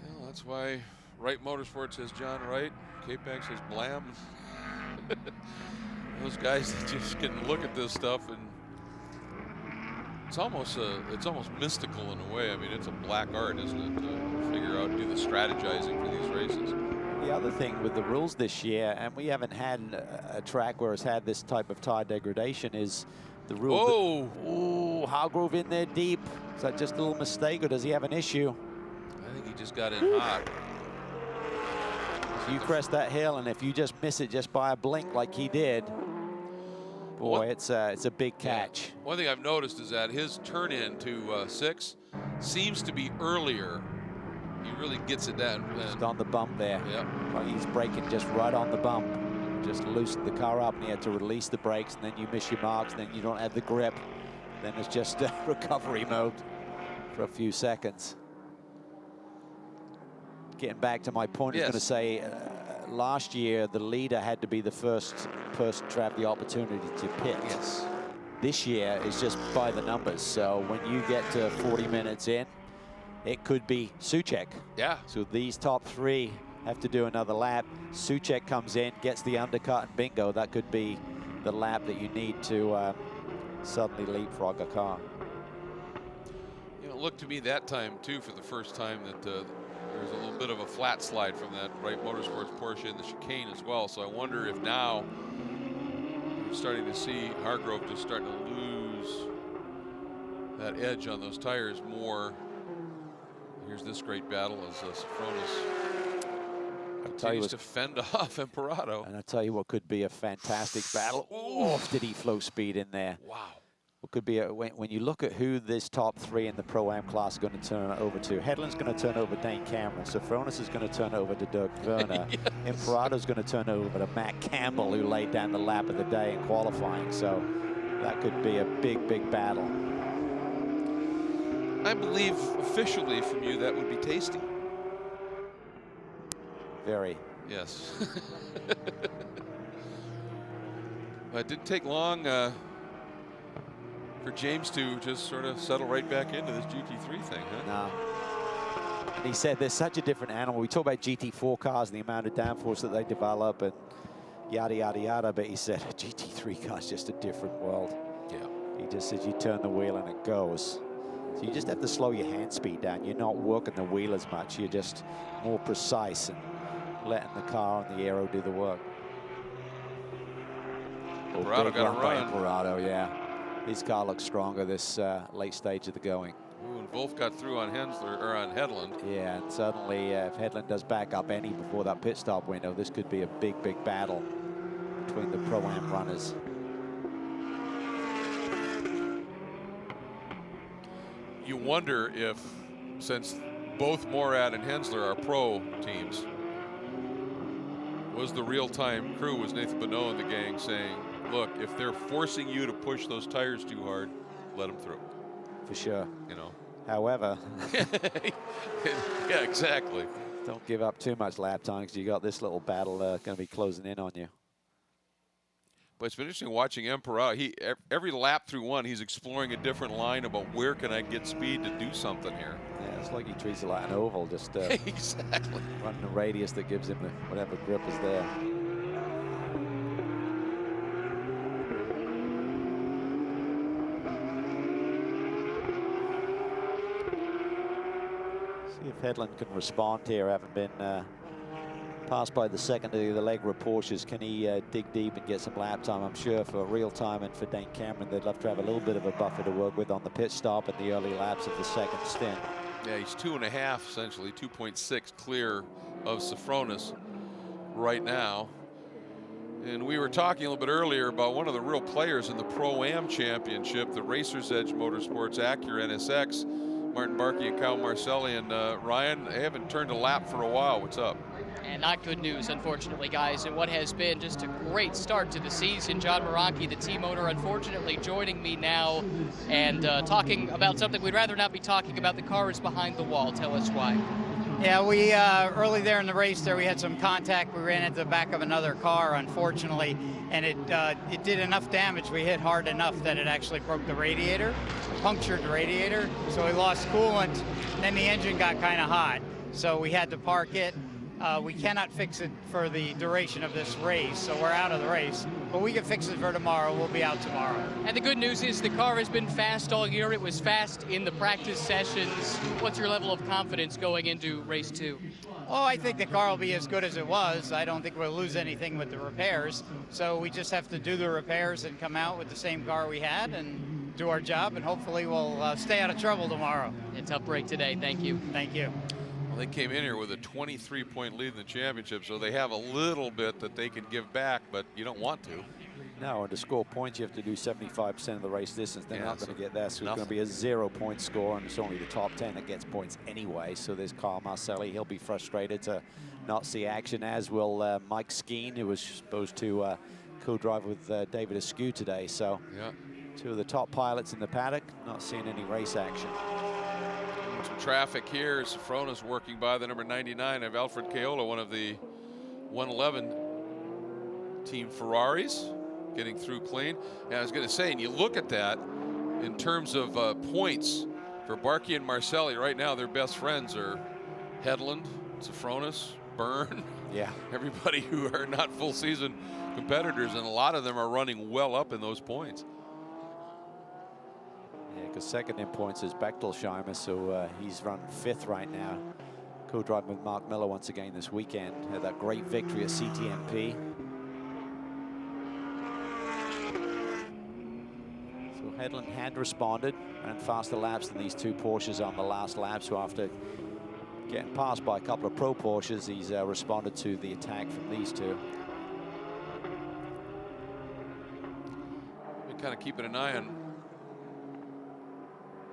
Well, that's why Wright Motorsports has John Wright, K-Pax has Blam. Those guys that just can look at this stuff, and it's almost mystical in a way. I mean, it's a black art, isn't it, to figure out, do the strategizing for these races. The other thing with the rules this year, and we haven't had a track where it's had this type of tire degradation, is the rule. Oh, Hargrove in there deep. Is that just a little mistake, or does he have an issue? I think he just got in hot. You crest that hill, and if you just miss it just by a blink like he did, boy, it's a big catch. One thing I've noticed is that his turn in to 6 seems to be earlier. He really gets it down. Just on the bump there. Yep. He's braking just right on the bump. just loosened the car up and you had to release the brakes, and then you miss your marks, then you don't have the grip. Then it's just recovery mode for a few seconds. Getting back to my point, I was going to say, last year the leader had to be the first person to have the opportunity to pit. Yes. This year is just by the numbers. So when you get to 40 minutes in, it could be Souček. Yeah. So these top three have to do another lap. Souček comes in, gets the undercut, and bingo, that could be the lap that you need to suddenly leapfrog a car. You know, it looked to me that time, too, for the first time that there was a little bit of a flat slide from that Wright Motorsports Porsche in the chicane as well. So I wonder if now you're starting to see Hargrove just starting to lose that edge on those tires more. Here's this great battle as Sofronis continues to fend off Imperato. And I tell you what could be a fantastic battle. Oh, did he flow speed in there? Wow. What could be when you look at who this top three in the Pro-Am class are going to turn over to. Hedlund's going to turn over Dane Cameron. Sofronis is going to turn over to Doug Werner. Yes. Imperato's going to turn over to Matt Campbell, who laid down the lap of the day in qualifying. So that could be a big, big battle. I believe officially from you that would be tasty. Very. Yes. It didn't take long for James to just sort of settle right back into this GT3 thing, huh? No. And he said there's such a different animal. We talk about GT4 cars and the amount of downforce that they develop and yada, yada, yada. But he said a GT3 car is just a different world. Yeah. He just says you turn the wheel and it goes. So you just have to slow your hand speed down. You're not working the wheel as much. You're just more precise and letting the car and the aero do the work. Imperato got a run. Imperato, yeah. His car looks stronger this late stage of the going. Ooh, and Wolf got through on Hensler or on Hedlund. Yeah, and suddenly if Hedlund does back up any before that pit stop window, this could be a big, big battle between the Pro-Am runners. You wonder if, since both Morad and Hensler are pro teams, was the real-time crew, was Nathan Bonneau and the gang saying, look, if they're forcing you to push those tires too hard, let them through. For sure. You know. However. Yeah, exactly. Don't give up too much lap time because you got this little battle going to be closing in on you. But it's been interesting watching Imperato. Every lap through one, he's exploring a different line about where can I get speed to do something here. Yeah, it's like he treats it like an oval, just exactly running a radius that gives him whatever grip is there. See if Hedlund can respond here, having been passed by the second of the Allegra Porsches. Can he dig deep and get some lap time? I'm sure for real time and for Dane Cameron, they'd love to have a little bit of a buffer to work with on the pit stop and the early laps of the second stint. Yeah, he's 2.5 essentially, 2.6 clear of Sofronis right now. And we were talking a little bit earlier about one of the real players in the Pro-Am Championship, the Racers Edge Motorsports Acura NSX, Martin Barkey and Kyle Marcelli. And Ryan, they haven't turned a lap for a while. What's up? And not good news, unfortunately, guys, in what has been just a great start to the season. John Maraki, the team owner, unfortunately joining me now and talking about something we'd rather not be talking about. The car is behind the wall. Tell us why. Yeah, we early there in the race there, we had some contact. We ran into the back of another car, unfortunately, and it did enough damage. We hit hard enough that it actually broke the radiator, punctured the radiator, so we lost coolant, and then the engine got kind of hot. So we had to park it. We cannot fix it for the duration of this race, so we're out of the race. But we can fix it for tomorrow. We'll be out tomorrow. And the good news is the car has been fast all year. It was fast in the practice sessions. What's your level of confidence going into race 2? Oh, I think the car will be as good as it was. I don't think we'll lose anything with the repairs. So we just have to do the repairs and come out with the same car we had and do our job, and hopefully we'll stay out of trouble tomorrow. A tough break today. Thank you. Thank you. They came in here with a 23-point lead in the championship, so they have a little bit that they can give back, but you don't want to. No, and to score points, you have to do 75% of the race distance. They're not going to get that, so it's going to be a 0-point score, and it's only the top 10 that gets points anyway. So there's Carl Marcelli. He'll be frustrated to not see action, as will Mike Skeen, who was supposed to co-drive with David Askew today. So two of the top pilots in the paddock not seeing any race action. Some traffic here. Safrona's working by the number 99 of Alfred Caiola, one of the 111 team Ferraris, getting through clean. And I was going to say, and you look at that in terms of points for Barkey and Marcelli right now, their best friends are Hedlund, Safronas, Byrne. Yeah. Everybody who are not full season competitors, and a lot of them are running well up in those points. Yeah, because second in points is Bechtelsheimer, so he's run 5th right now. Co-driving with Mark Miller once again this weekend. Had that great victory at CTMP. So Hedlund had responded, ran faster laps than these two Porsches on the last lap. So after getting passed by a couple of pro Porsches, he's responded to the attack from these two. We're kind of keeping an eye on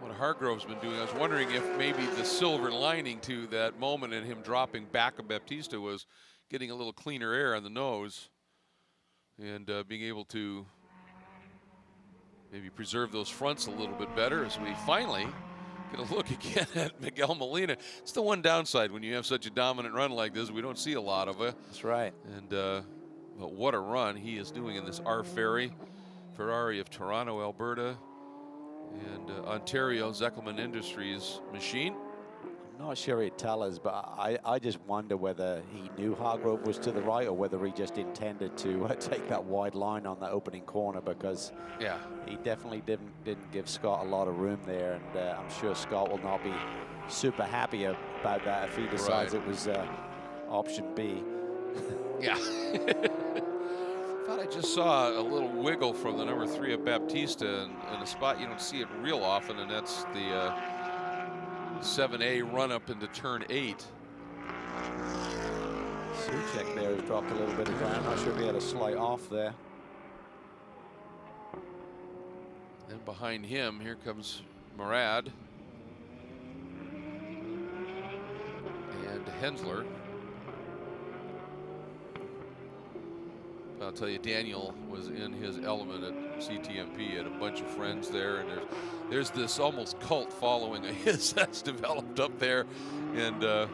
what Hargrove's been doing. I was wondering if maybe the silver lining to that moment and him dropping back of Baptista was getting a little cleaner air on the nose and being able to maybe preserve those fronts a little bit better as we finally get a look again at Miguel Molina. It's the one downside when you have such a dominant run like this. We don't see a lot of it. That's right. And but what a run he is doing in this Ferrari of Toronto, Alberta, and Ontario Zeckelman Industries machine. I'm not sure he'd tell us, but I just wonder whether he knew Hargrove was to the right or whether he just intended to take that wide line on the opening corner, because he definitely didn't give Scott a lot of room there, and I'm sure Scott will not be super happy about that if he decides it was option B. Yeah. Thought I just saw a little wiggle from the number 3 of Baptista in a spot you don't see it real often, and that's the 7A run up into turn 8. Suchek there has dropped a little bit of ground. I'm not sure if he had a slight off there. And behind him, here comes Murad and Hensler. I'll tell you, Daniel was in his element at CTMP. He had a bunch of friends there, and there's this almost cult following of his that's developed up there. And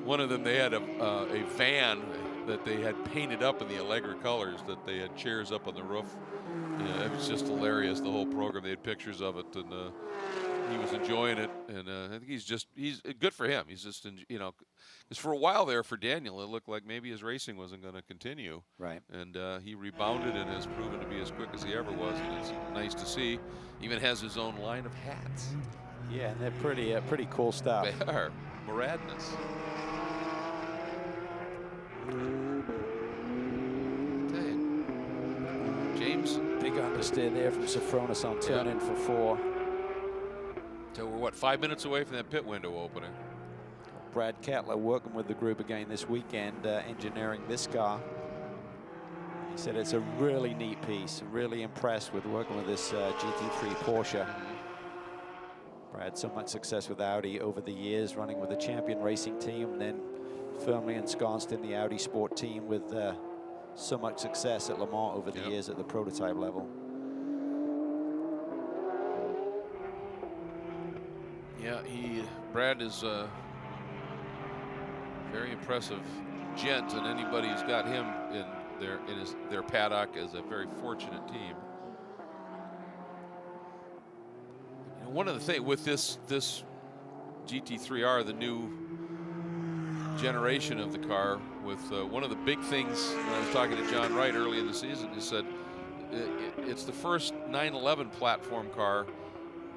one of them, they had a van that they had painted up in the Allegra colors, that they had chairs up on the roof. It was just hilarious, the whole program. They had pictures of it, and he was enjoying it. And I think he's good for him. He's just, because for a while there for Daniel, it looked like maybe his racing wasn't going to continue. Right. And he rebounded and has proven to be as quick as he ever was, and it's nice to see. Even has his own line of hats. Yeah, and they're pretty cool stuff. They are. Muradness. James. Big understeer there from Safronis on turn in for 4. So we're, what, 5 minutes away from that pit window opening? Brad Kettler working with the group again this weekend, engineering this car. He said it's a really neat piece. Really impressed with working with this GT3 Porsche. Brad, so much success with Audi over the years, running with the champion racing team, and then firmly ensconced in the Audi Sport team with so much success at Le Mans over the years at the prototype level. Yeah, Brad is a very impressive gent, and anybody who's got him in their paddock is a very fortunate team. And one of the things with this GT3R, the new generation of the car, with one of the big things, when I was talking to John Wright early in the season, he said it's the first 911 platform car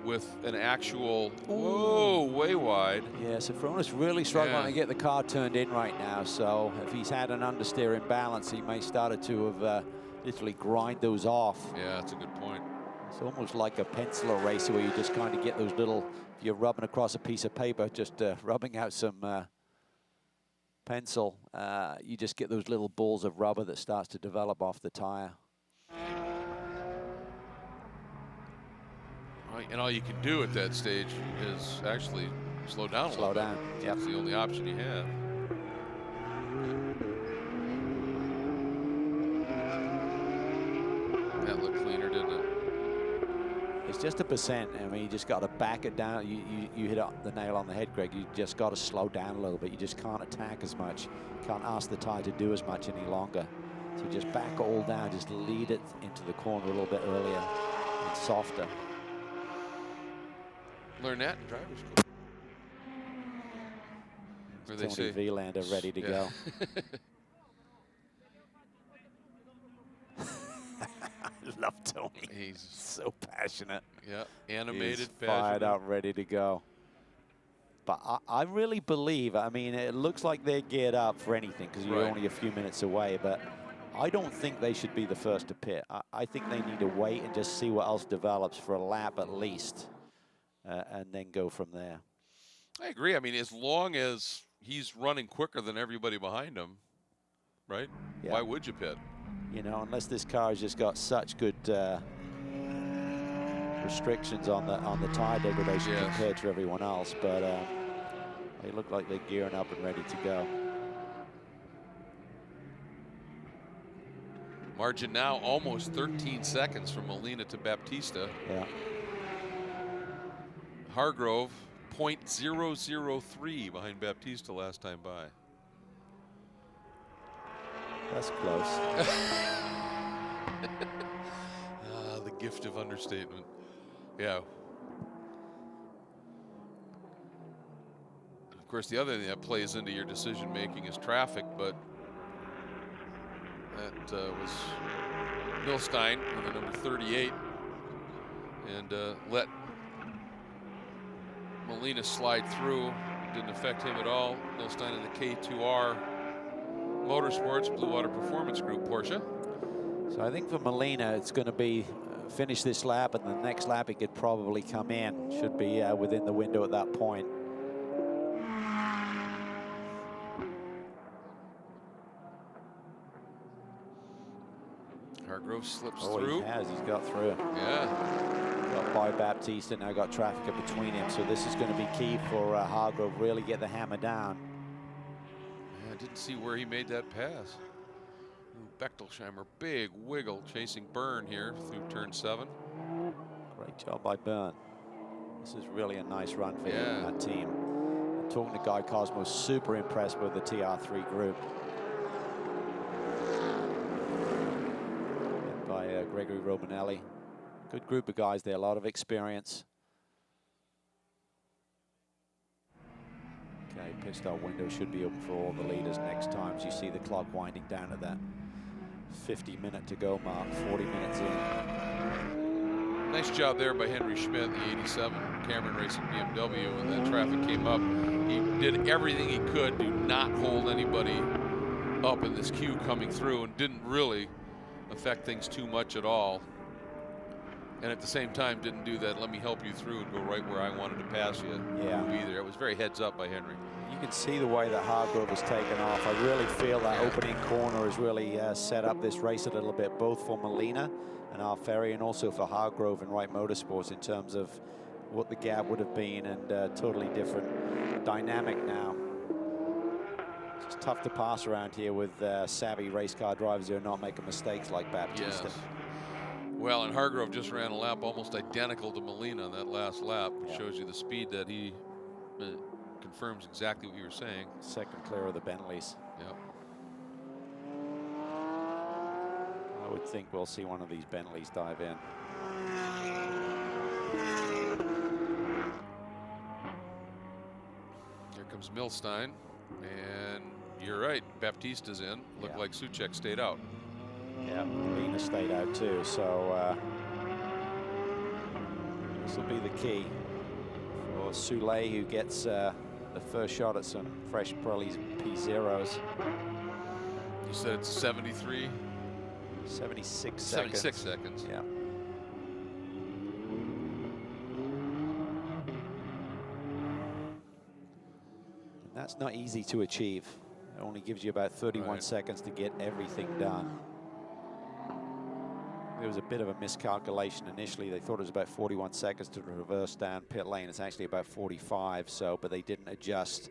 with an actual, whoa, way wide. Yeah, Safronis really struggling to get the car turned in right now, so if he's had an understeer imbalance, he may started to have literally grind those off. Yeah, that's a good point. It's almost like a pencil eraser where you just kind of get those little, if you're rubbing across a piece of paper, just rubbing out some pencil, you just get those little balls of rubber that starts to develop off the tire. And all you can do at that stage is actually slow down a little Slow bit. down. Yep. That's the only option you have. That looked cleaner, didn't it? It's just a percent. I mean, you just got to back it down. You hit the nail on the head, Greg. You just got to slow down a little bit. You just can't attack as much. You can't ask the tire to do as much any longer. So just back it all down. Just lead it into the corner a little bit earlier and softer. Learn that in driver's school. Where they Tony say Vilander ready to go. I love Tony. He's so passionate. Yeah, animated, He's passionate. fired up, ready to go. But I really believe, I mean, it looks like they're geared up for anything because you're only a few minutes away, but I don't think they should be the first to pit. I think they need to wait and just see what else develops for a lap at least, and then go from there. I agree. I mean, as long as he's running quicker than everybody behind him, right? Yeah. Why would you pit? You know, unless this car has just got such good restrictions on the tire degradation compared to everyone else, but they look like they're gearing up and ready to go. Margin now almost 13 seconds from Molina to Baptista. Yeah. Hargrove 0.003 behind Baptista last time by. That's close. The gift of understatement. Yeah. Of course, the other thing that plays into your decision making is traffic, but that was Milstein in the number 38, and let Molina slide through. Didn't affect him at all. Milstein in the K2R Motorsports Blue Water Performance Group Porsche. So I think for Molina, it's going to be finish this lap, and the next lap he could probably come in. Should be within the window at that point. Hargrove slips through. He has. He's got through. Yeah. Got by Baptista, now got traffic in between him. So this is going to be key for Hargrove. Really get the hammer down. I didn't see where he made that pass. Ooh, Bechtelsheimer, big wiggle, chasing Byrne here through turn 7. Great job by Byrne. This is really a nice run for him and that team. I'm talking to Guy Cosmo, super impressed with the TR3 group. Led by Gregory Romanelli. Good group of guys there, a lot of experience. Okay, pit stop window should be open for all the leaders next time. As you see the clock winding down at that 50-minute to go mark, 40 minutes in. Nice job there by Henry Schmidt, the 87 Cameron Racing BMW. When that traffic came up, he did everything he could to not hold anybody up in this queue coming through, and didn't really affect things too much at all. And at the same time, didn't do that, let me help you through and go right where I wanted to pass you. Yeah. Either. It was very heads up by Henry. You can see the way that Hargrove has taken off. I really feel that opening corner has really set up this race a little bit, both for Molina and Alfieri, and also for Hargrove and Wright Motorsports in terms of what the gap would have been, and totally different dynamic now. It's tough to pass around here with savvy race car drivers who are not making mistakes like Baptista. Yes. Well, and Hargrove just ran a lap almost identical to Molina on that last lap, which shows you the speed that he confirms exactly what you were saying. Second clear of the Bentleys. Yep. I would think we'll see one of these Bentleys dive in. Here comes Milstein, and you're right, Baptista's in. Looked like Soucek stayed out. Yeah, Molina stayed out too, so this will be the key for Soulé, who gets the first shot at some fresh Pirelli P0s. You said it's 73? 76 seconds. 76 seconds. Yeah. And that's not easy to achieve. It only gives you about 31 seconds to get everything done. there was a bit of a miscalculation initially. They thought it was about 41 seconds to reverse down pit lane. It's actually about 45, so, but they didn't adjust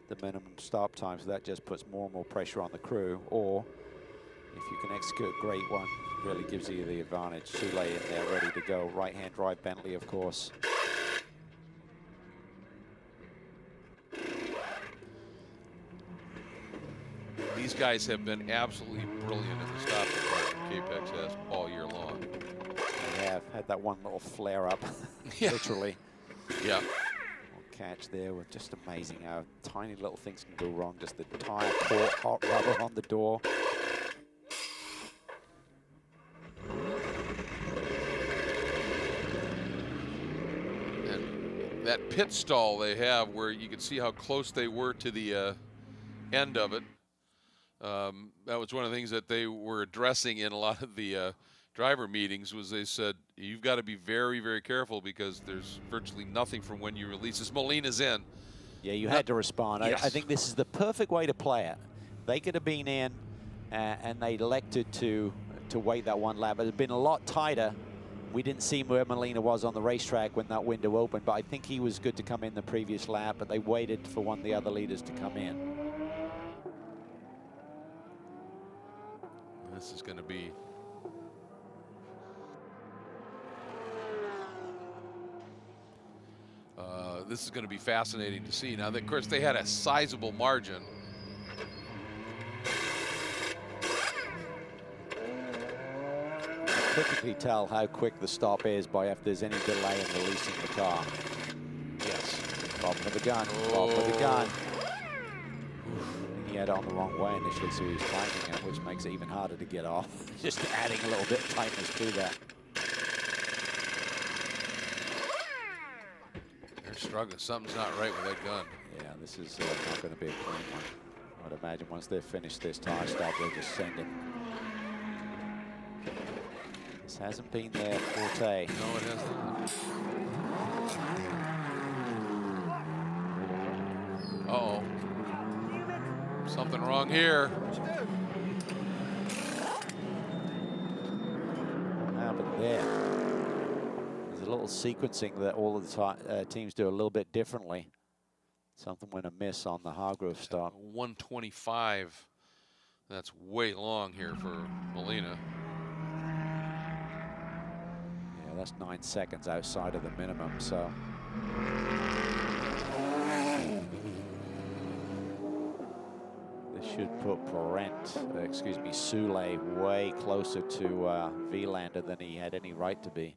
the minimum stop time, so that just puts more and more pressure on the crew. Or if you can execute a great one, really gives you the advantage. Soule in there, ready to go. Right-hand drive Bentley, of course. These guys have been absolutely brilliant in the stop department, Capex has, all year long. They have had that one little flare up, Yeah. literally. Yeah. Catch there with just amazing how tiny little things can go wrong. Just the tire caught hot rubber on the door. And that pit stall they have where you can see how close they were to the end of it. That was one of the things that they were addressing in a lot of the driver meetings. Was they said, you've got to be very, very careful because there's virtually nothing from when you release this. Molina's in. Yeah, you had to respond. Yes. I think this is the perfect way to play it. They could have been in and they elected to wait that one lap. It had been a lot tighter. We didn't see where Molina was on the racetrack when that window opened, but I think he was good to come in the previous lap, but they waited for one of the other leaders to come in. This is going to be fascinating to see. Now, of course, they had a sizable margin. You typically tell how quick the stop is by if there's any delay in releasing the car. Yes. Bottom of the gun, bottom of the gun. He had on the wrong way initially, so he was finding it, which makes it even harder to get off. Just adding a little bit of tightness to that. They're struggling. Something's not right with that gun. Yeah, this is not going to be a clean one. I would imagine once they've finished this tire stop, they'll just send him. This hasn't been their forte. No, it hasn't. Uh-oh. Something wrong here. What happened there? There's a little sequencing that all of the teams do a little bit differently. Something went amiss on the Hargrove stop. 125. That's way long here for Molina. Yeah, that's 9 seconds outside of the minimum, so. This should put Soule way closer to Vilander than he had any right to be.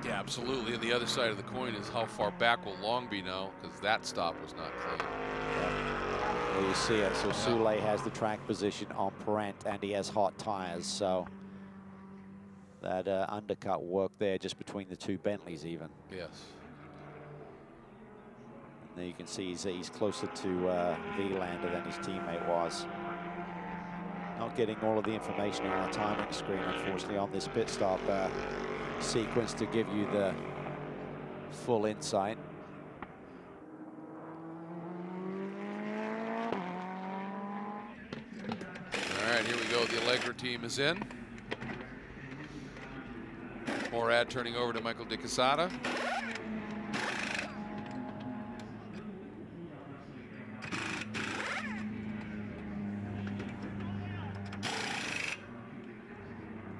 Yeah, absolutely. And the other side of the coin is how far back will Long be now, because that stop was not clean. Yeah. Well, you see it. So Soule has the track position on Parent, and he has hot tires. So that undercut worked there just between the two Bentleys even. Yes. And there you can see he's closer to Vilander than his teammate was. Not getting all of the information on the timing screen, unfortunately, on this pit stop sequence to give you the full insight. All right, here we go. The Allegra team is in. Morad turning over to Michael De Quesada.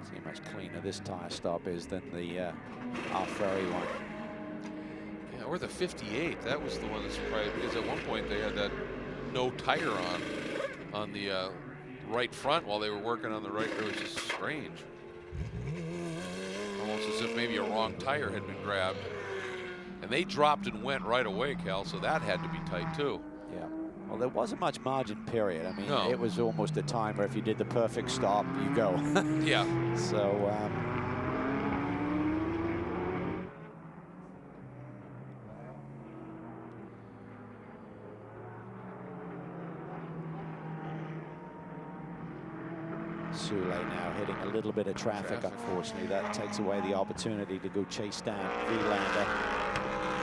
See how much cleaner this tire stop is than the Ferrari one. Yeah, or the 58. That was the one that surprised me, because at one point they had that no tire on the right front while they were working on the right. It was just strange. Almost as if maybe a wrong tire had been grabbed. And they dropped and went right away, Cal, so that had to be tight too. Yeah. Well, there wasn't much margin, period. I mean, No. It was almost a time where if you did the perfect stop, you go. Yeah. So, Soule now hitting a little bit of traffic, unfortunately. That takes away the opportunity to go chase down Vilander.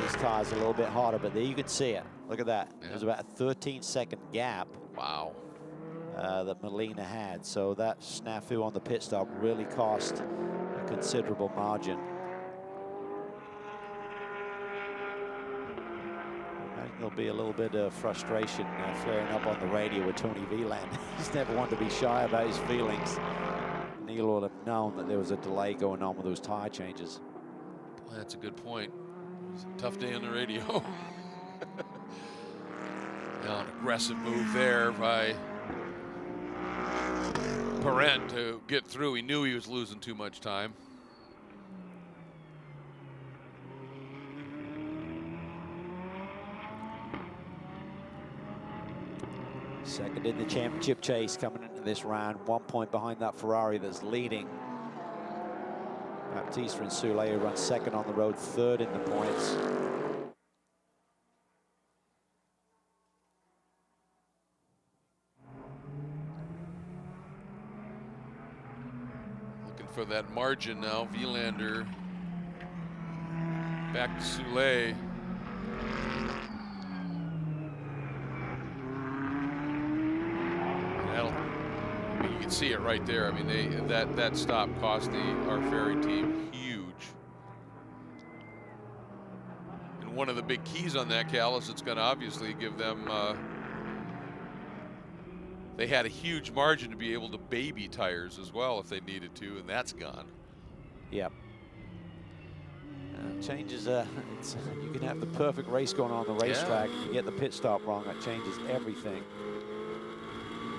His tire's a little bit harder, but there you can see it. Look at that. Yeah. There's about a 13-second gap. Wow. that Molina had. So that snafu on the pit stop really cost a considerable margin. I think there'll be a little bit of frustration flaring up on the radio with Tony Wieland. He's never wanted to be shy about his feelings. Neil would have known that there was a delay going on with those tire changes. Well, that's a good point. It was a tough day on the radio. Now, an aggressive move there by Perrin to get through. He knew he was losing too much time. Second in the championship chase coming into this round, 1 point behind that Ferrari that's leading. Baptista and Soulé run second on the road, third in the points. Looking for that margin now. Wielander back to Soulé. You can see it right there. I mean, that stop cost the Ferrari team huge. And one of the big keys on that, Callis, it's going to obviously give them. They had a huge margin to be able to baby tires as well if they needed to, and that's gone. Yep. Changes. You can have the perfect race going on the racetrack. You get the pit stop wrong, that changes everything.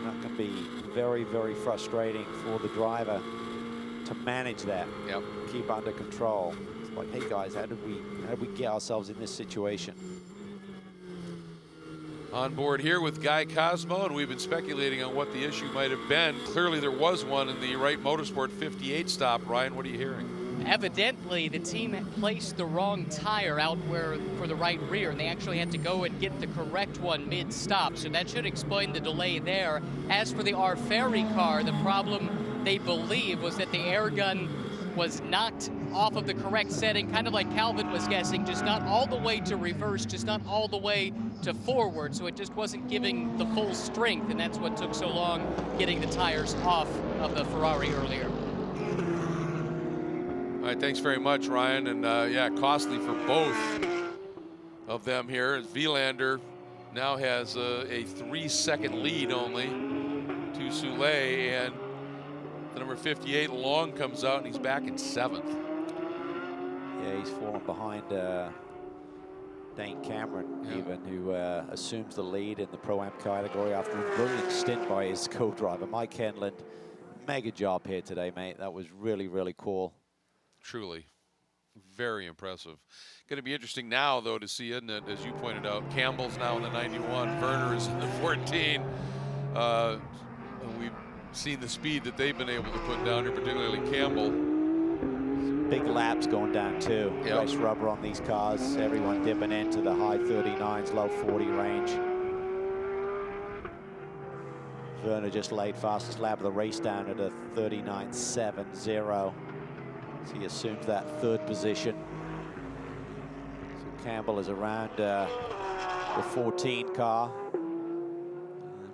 That can be very, very frustrating for the driver to manage that. Yep. Keep under control. It's like, hey guys, how did we get ourselves in this situation? On board here with Guy Cosmo, and we've been speculating on what the issue might have been. Clearly there was one in the Wright Motorsport 58 stop. Ryan, what are you hearing? Evidently, the team had placed the wrong tire out for the right rear, and they actually had to go and get the correct one mid-stop, so that should explain the delay there. As for the Ferrari car, the problem, they believe, was that the air gun was not off of the correct setting, kind of like Calvin was guessing, just not all the way to reverse, just not all the way to forward, so it just wasn't giving the full strength, and that's what took so long getting the tires off of the Ferrari earlier. All right, thanks very much, Ryan. And yeah, costly for both of them here. As Wielander now has a 3-second lead only to Soulé, and the number 58 Long comes out, and he's back in 7th. Yeah, he's fallen behind Dane Cameron, even, who assumes the lead in the Pro-Am category after a brilliant stint by his co-driver, Mike Henland. Mega job here today, mate. That was really, really cool. Truly, very impressive. Going to be interesting now, though, to see, isn't it? As you pointed out, Campbell's now in the 91, Werner is in the 14. And we've seen the speed that they've been able to put down here, particularly Campbell. Big laps going down too. Yep. Race rubber on these cars. Everyone dipping into the high 39s, low 40 range. Werner just laid fastest lap of the race down at a 39.70. So he assumes that third position. So Campbell is around the 14 car.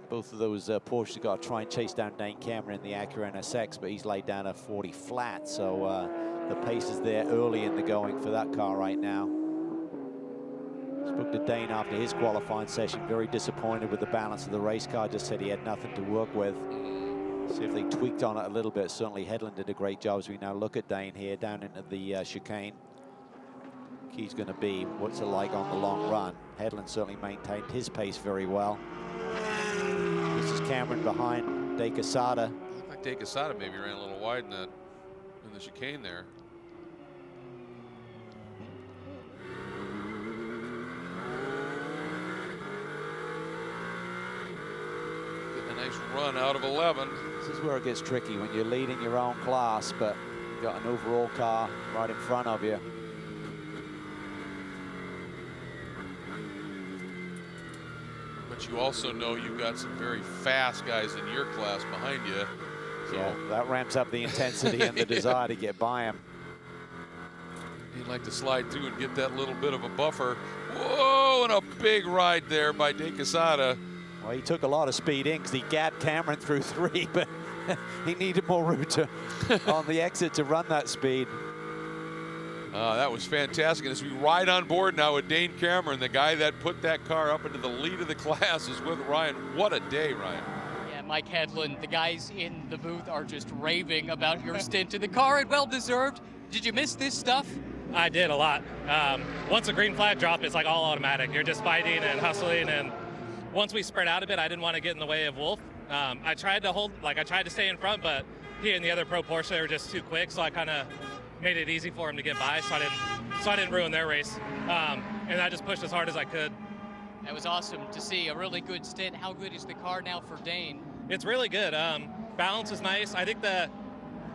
Both of those Porsches got to try and chase down Dane Cameron in the Acura NSX, but he's laid down a 40 flat. So the pace is there early in the going for that car right now. Spoke to Dane after his qualifying session, very disappointed with the balance of the race car, just said he had nothing to work with. See if they tweaked on it a little bit. Certainly Hedlund did a great job as we now look at Dane here down into the chicane. Key's going to be what's it like on the long run. Hedlund certainly maintained his pace very well. This is Cameron behind De Quesada. Looked like De Quesada maybe ran a little wide in the chicane there. Getting a nice run out of 11. This is where it gets tricky when you're leading your own class, but you've got an overall car right in front of you. But you also know you've got some very fast guys in your class behind you. So Yeah, that ramps up the intensity and the desire to get by him. he'd like to slide through and get that little bit of a buffer. Whoa, and a big ride there by De Quesada. Well, he took a lot of speed in because he gapped Cameron through 3, but he needed more route on the exit to run that speed. That was fantastic. And as we ride on board now with Dane Cameron, the guy that put that car up into the lead of the class, is with Ryan. What a day, Ryan. Yeah, Mike Hedlund, the guys in the booth are just raving about your stint in the car, and well-deserved. Did you miss this stuff? I did a lot. Once the green flag dropped, it's like all automatic. You're just fighting and hustling, and once we spread out a bit, I didn't want to get in the way of Wolf. I tried to stay in front, but he and the other Pro Porsche were just too quick, so I kind of made it easy for him to get by, so I didn't ruin their race. And I just pushed as hard as I could. That was awesome to see. A really good stint. How good is the car now for Dane? It's really good. Balance is nice. I think the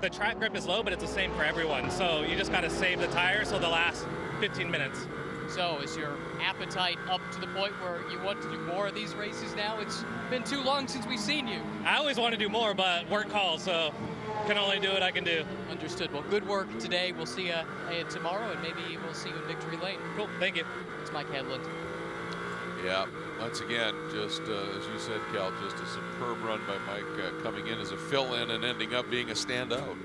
track grip is low, but it's the same for everyone. So you just got to save the tires so the last 15 minutes. So is your appetite up to the point where you want to do more of these races now? It's been too long since we've seen you. I always want to do more, but work calls, so can only do what I can do. Understood. Well, good work today. We'll see you tomorrow, and maybe we'll see you in Victory Lane. Cool. Thank you. It's Mike Hedlund. Yeah, once again, just as you said, Cal, just a superb run by Mike, coming in as a fill-in and ending up being a standout.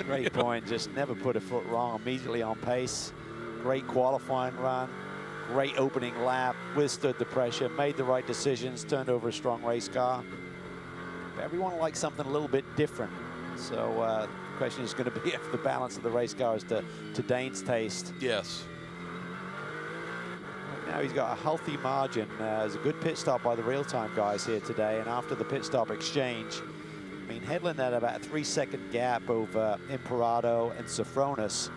Great point. Just never put a foot wrong. Immediately on pace. Great qualifying run. Great opening lap. Withstood the pressure. Made the right decisions. Turned over a strong race car. But everyone likes something a little bit different. So the question is going to be if the balance of the race car is to Dane's taste. Yes. Right now he's got a healthy margin. There's a good pit stop by the real-time guys here today. And after the pit stop exchange, I mean, Hedlund had about a 3-second gap over Imperato and Sofronis.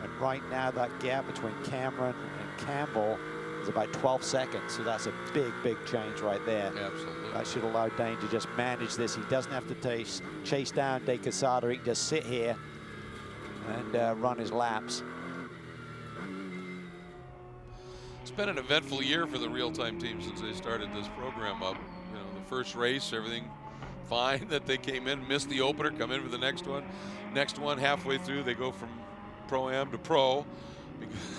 And right now that gap between Cameron and Campbell is about 12 seconds. So that's a big, big change right there. Absolutely. That should allow Dane to just manage this. He doesn't have to chase down De Quesada. He can just sit here and run his laps. It's been an eventful year for the real-time team since they started this program up. You know, the first race, everything fine that they came in, missed the opener, come in for the next one. Next one, halfway through, they go from Pro-Am to Pro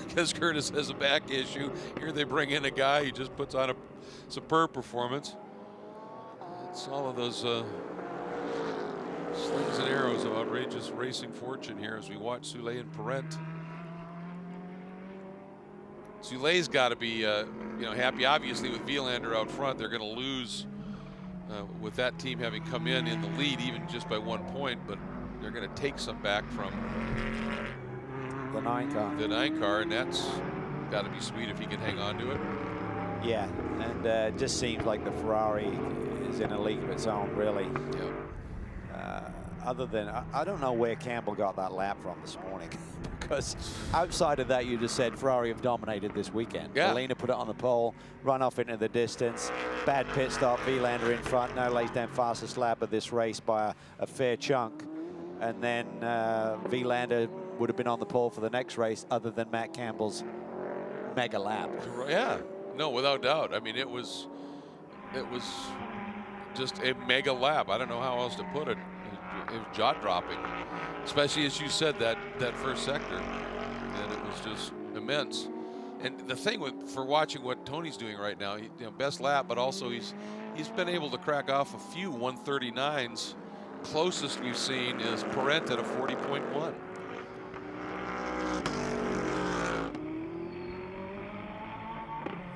because Curtis has a back issue. Here they bring in a guy who just puts on a superb performance. It's all of those slings and arrows of outrageous racing fortune here as we watch Soule and Parent. Soule's got to be you know, happy obviously with Vilander out front. They're going to lose with that team having come in the lead even just by 1 point, but they're going to take some back from the 9 car. The 9 car, and that's got to be sweet if he can hang on to it. Yeah, and it just seems like the Ferrari is in a league of its own, really. Yep. Other than, I don't know where Campbell got that lap from this morning. Because outside of that, you just said Ferrari have dominated this weekend. Yeah. Alina put it on the pole, run off into the distance. Bad pit stop, Vilander in front, now lays down fastest lap of this race by a fair chunk. And then Vilander would have been on the pole for the next race other than Matt Campbell's mega lap. Yeah, no, without doubt. I mean, it was just a mega lap. I don't know how else to put it. It was jaw-dropping, especially as you said, that first sector, and it was just immense. And the thing for watching what Tony's doing right now, you know, best lap, but also he's been able to crack off a few 139s. Closest we've seen is Parent at a 40.1.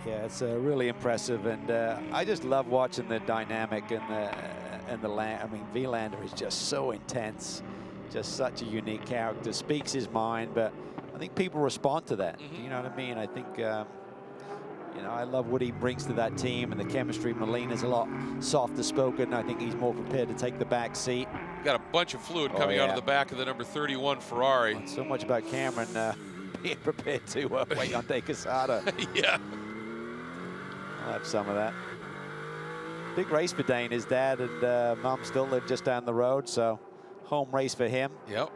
Yeah, it's really impressive, and I just love watching the dynamic and the land. I mean, Vilander is just so intense, just such a unique character, speaks his mind, but I think people respond to that. You know what I mean? I think, you know, I love what he brings to that team and the chemistry. Molina's a lot softer spoken. I think he's more prepared to take the back seat. Got a bunch of fluid coming out of the back of the number 31 Ferrari. Not so much about Cameron being prepared to wait on De Quesada. Yeah. I'll have some of that. Big race for Dane. His dad and mom still live just down the road, so home race for him. Yep.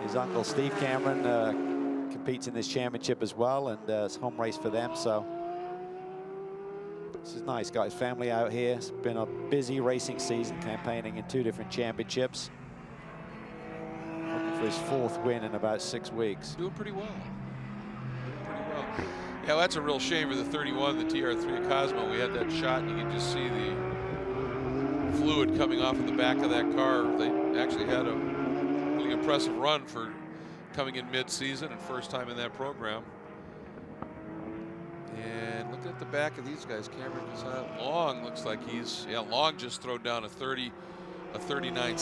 His uncle Steve Cameron competes in this championship as well, and it's home race for them. So this is nice. Got his family out here. It's been a busy racing season, campaigning in 2 different championships. Looking for his 4th win in about 6 weeks. Doing pretty well. Doing pretty well. Yeah, that's a real shame for the 31, the TR3 at Cosmo. We had that shot, and you can just see the fluid coming off of the back of that car. They actually had a really impressive run for coming in mid-season and first time in that program. And look at the back of these guys. Cameron Casada. Long looks like he's, yeah, Long just throwed down a 39.7.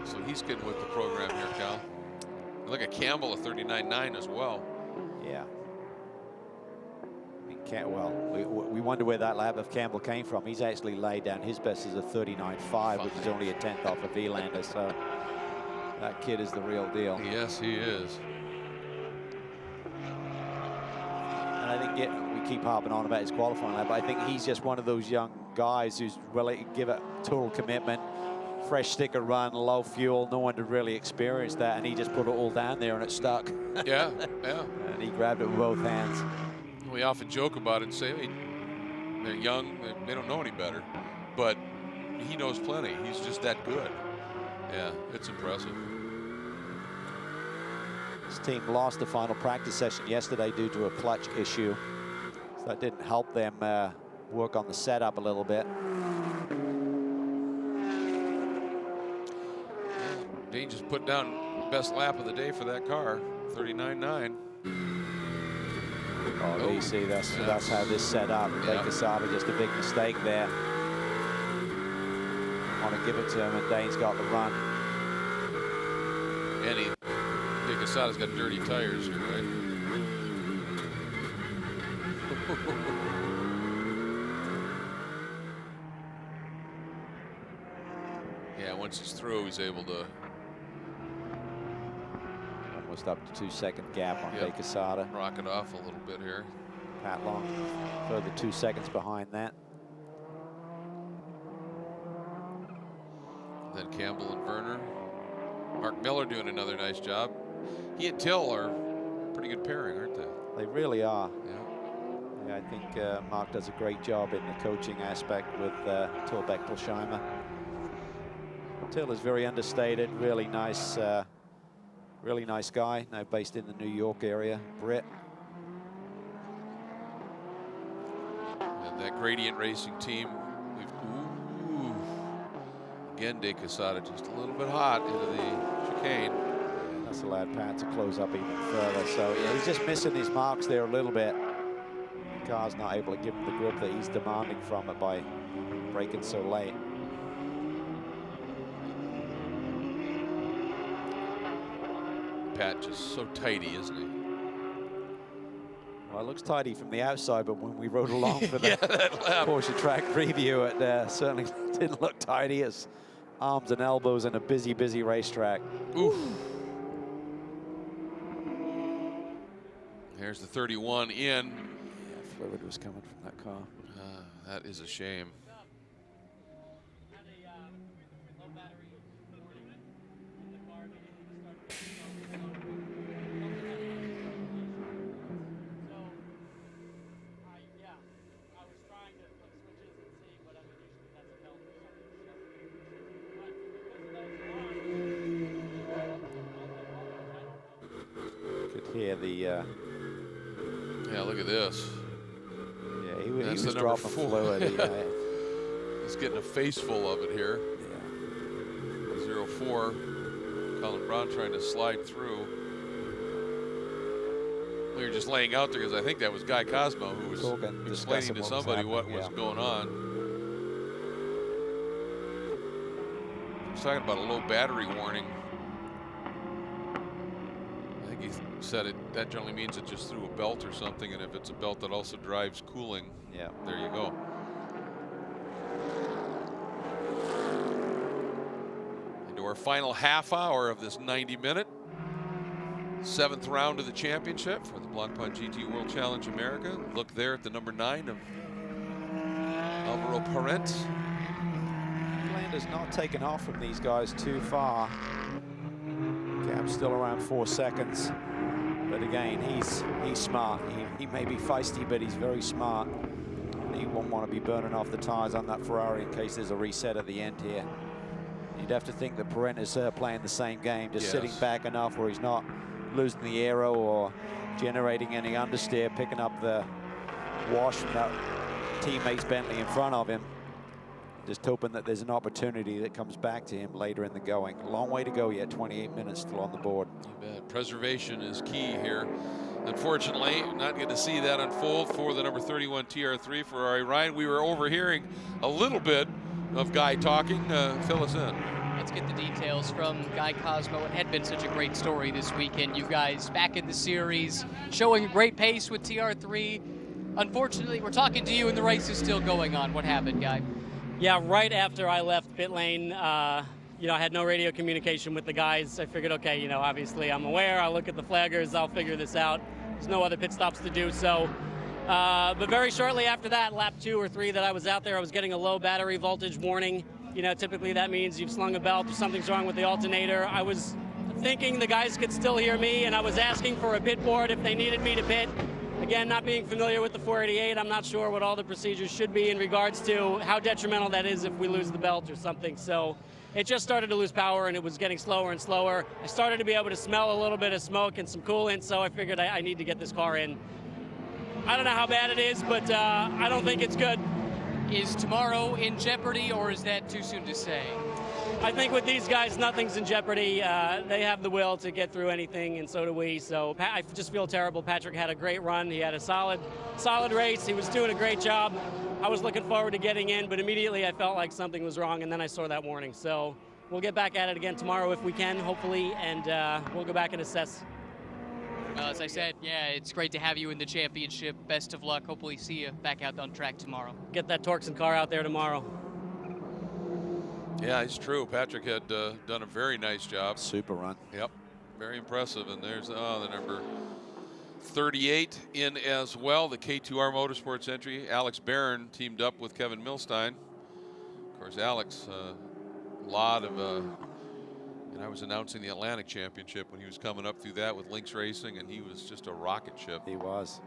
So he's getting with the program here, Cal. And look at Campbell, a 39.9 as well. Yeah. Well, we wonder where that lap of Campbell came from. He's actually laid down his best as a 39.5, which is only a 10th off of Vilander. So that kid is the real deal. Yes, he is. And I think we keep harping on about his qualifying lap, but I think he's just one of those young guys who's really give it total commitment, fresh sticker run, low fuel. No one had really experienced that, and he just put it all down there and it stuck. Yeah, yeah. And he grabbed it with both hands. We often joke about it and say, hey, they're young, they don't know any better, but he knows plenty. He's just that good. Yeah, it's impressive. His team lost the final practice session yesterday due to a clutch issue, so that didn't help them work on the setup a little bit. Dean just put down the best lap of the day for that car, 39.9. Oh, you see, that's how this set up. Yeah. Casada, just a big mistake there. Want to give it to him, and Dane's got the run. And Casada's got dirty tires here, right? Yeah, once he's through, he's able to. Almost up to 2-second gap on Yep. Casada. Rock it off a little bit here. Pat Long further 2 seconds behind that. Then Campbell and Werner. Mark Miller doing another nice job. He and Till are a pretty good pairing, aren't they? They really are. Yeah. Yeah, I think Mark does a great job in the coaching aspect with Till Bechtelsheimer. Till is very understated, really nice guy, now based in the New York area, Brit. And that Gradient Racing team, again, De Quesada just a little bit hot into the chicane. That's allowed Pat to close up even further. So yeah, he's just missing his marks there a little bit. The car's not able to give him the grip that he's demanding from it by braking so late. Pat just so tidy, isn't he? Well, it looks tidy from the outside, but when we rode along for the Yeah, that lap. Porsche track preview, it certainly didn't look tidy. It's arms and elbows in a busy, busy racetrack. Oof. Here's the 31 in. Yeah, fluid was coming from that car. That is a shame. Hear the yeah, look at this. Yeah, he That's was the dropping number 4. fluid. He's getting a face full of it here. Yeah. 04. Colin Brown trying to slide through. We were just laying out there because I think that was Guy Cosmo who was explaining to somebody what was going on. He's talking about a low battery warning. I think he said that generally means it just through a belt or something, and if it's a belt that also drives cooling, Yeah. there you go. Into our final half hour of this 90-minute 7th round of the championship for the Blancpain GT World Challenge America. Look there at the number 9 of Alvaro Parent. Lander's not taken off from these guys too far. Gap's still around 4 seconds. But again, he's smart. He may be feisty, but he's very smart. He won't want to be burning off the tires on that Ferrari in case there's a reset at the end here. You'd have to think that Parent is playing the same game, just sitting back enough where he's not losing the aero or generating any understeer, picking up the wash from that teammate's Bentley in front of him. Just hoping that there's an opportunity that comes back to him later in the going. Long way to go yet, 28 minutes still on the board. You bet. Preservation is key here. Unfortunately, not going to see that unfold for the number 31 TR3 Ferrari. Ryan, we were overhearing a little bit of Guy talking. Fill us in. Let's get the details from Guy Cosmo. It had been such a great story this weekend. You guys back in the series, showing a great pace with TR3. Unfortunately, we're talking to you and the race is still going on. What happened, Guy? Yeah, right after I left pit lane, you know, I had no radio communication with the guys. I figured, okay, you know, obviously I'm aware. I'll look at the flaggers. I'll figure this out. There's no other pit stops to do. So, but very shortly after that, lap 2 or 3 that I was out there, I was getting a low battery voltage warning. You know, typically that means you've slung a belt or something's wrong with the alternator. I was thinking the guys could still hear me, and I was asking for a pit board if they needed me to pit. Again, not being familiar with the 488, I'm not sure what all the procedures should be in regards to how detrimental that is if we lose the belt or something. So it just started to lose power, and it was getting slower and slower. I started to be able to smell a little bit of smoke and some coolant, so I figured I need to get this car in. I don't know how bad it is, but I don't think it's good. Is tomorrow in jeopardy, or is that too soon to say? I think with these guys, nothing's in jeopardy. They have the will to get through anything, and so do we. So I just feel terrible. Patrick had a great run. He had a solid race. He was doing a great job. I was looking forward to getting in, but immediately I felt like something was wrong, and then I saw that warning. So we'll get back at it again tomorrow if we can, hopefully, and we'll go back and assess. Well, as I said, yeah, it's great to have you in the championship. Best of luck. Hopefully see you back out on track tomorrow. Get that Torxen car out there tomorrow. Yeah, it's true. Patrick had done a very nice job. Super run. Yep, very impressive. And there's the number 38 in as well, the K2R Motorsports entry. Alex Barron teamed up with Kevin Milstein. Of course, Alex, a lot of, and I was announcing the Atlantic Championship when he was coming up through that with Lynx Racing, and he was just a rocket ship. He was.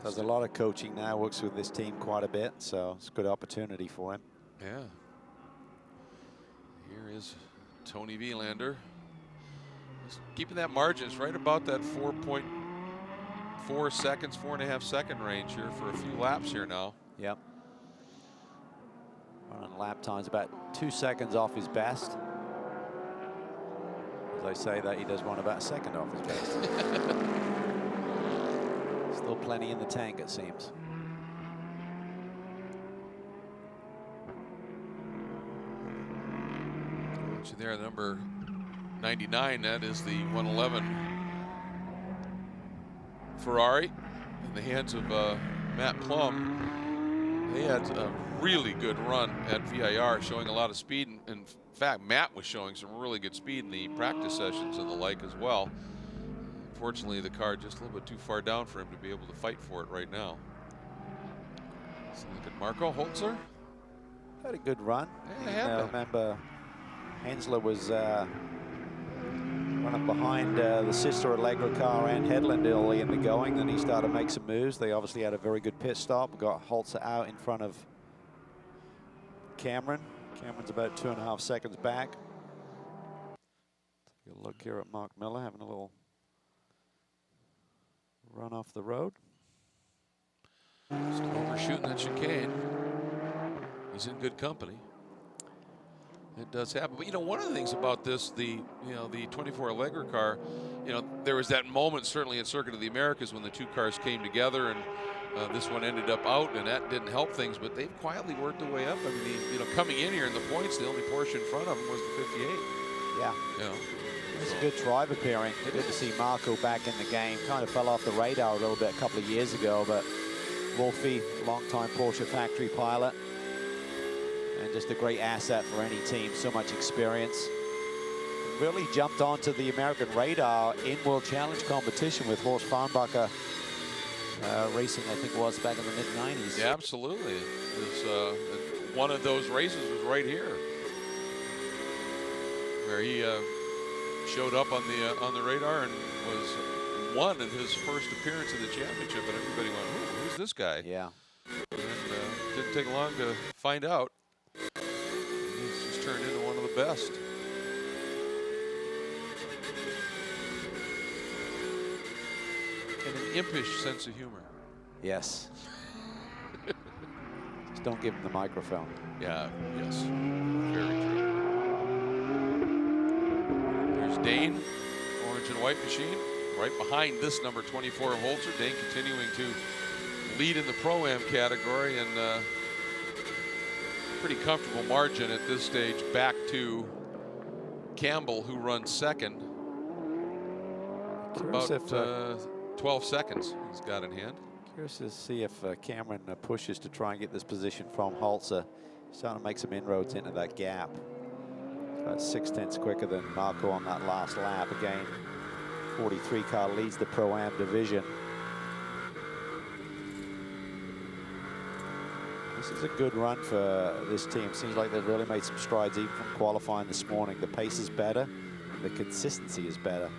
Does a lot of coaching now, works with this team quite a bit, so it's a good opportunity for him. Yeah. Here is Tony Vilander. Just keeping that margin. It's right about that 4.4 seconds, 4.5 second range here for a few laps here now. Yep. Running lap times about 2 seconds off his best. As I say that, he does run about a second off his best. Still plenty in the tank, it seems. There, number 99, that is the 111 Ferrari in the hands of Matt Plum. They had a really good run at VIR, showing a lot of speed. In fact, Matt was showing some really good speed in the practice sessions and the like as well. Unfortunately, the car just a little bit too far down for him to be able to fight for it right now. So look at Marco Holzer. Had a good run. Yeah, I remember Hensler was running behind the sister Allegra car and Headland early in the going. Then he started to make some moves. They obviously had a very good pit stop. Got Holzer out in front of Cameron. Cameron's about 2.5 seconds back. Take a look here at Mark Miller having a little run off the road. Just overshooting that chicane. He's in good company. It does happen, but you know, one of the things about this, the 24 Allegra car, you know, there was that moment certainly in Circuit of the Americas when the two cars came together, and this one ended up out, and that didn't help things. But they've quietly worked their way up. I mean, coming in here in the points, the only Porsche in front of them was the 58. Yeah. You know, it's a good driver pairing. Good to see Marco back in the game. Kind of fell off the radar a little bit a couple of years ago, but Wolfie, longtime Porsche factory pilot. And just a great asset for any team, so much experience. Really jumped onto the American radar in World Challenge competition with Horst Farnbacher racing, I think it was back in the mid-90s. Yeah, absolutely. It was, one of those races was right here, where he showed up on the radar and won in his first appearance in the championship, and everybody went, who's this guy? Yeah. And didn't take long to find out. He's just turned into one of the best. And an impish sense of humor. Yes. Just don't give him the microphone. Yeah, yes, very true. There's Dane, orange and white machine, right behind this number 24 of Holzer. Dane continuing to lead in the Pro-Am category, and pretty comfortable margin at this stage back to Campbell, who runs second. About 12 seconds he's got in hand. Curious to see if Cameron pushes to try and get this position from Holzer. Starting to make some inroads into that gap. About 6/10 quicker than Marco on that last lap. Again, 43 car leads the Pro-Am division. This is a good run for this team. Seems like they've really made some strides even from qualifying this morning. The pace is better, the consistency is better.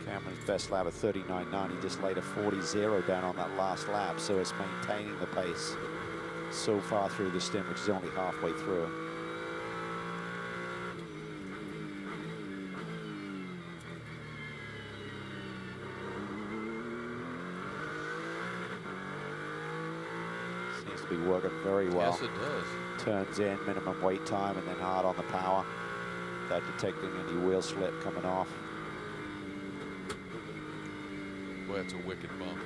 Cameron's best lap at 39.9. He just laid a 40.0 down on that last lap, so it's maintaining the pace so far through the stint, which is only halfway through. Seems to be working very well. Yes, it does. Turns in, minimum wait time, and then hard on the power without detecting any wheel slip coming off. Boy, that's a wicked bump.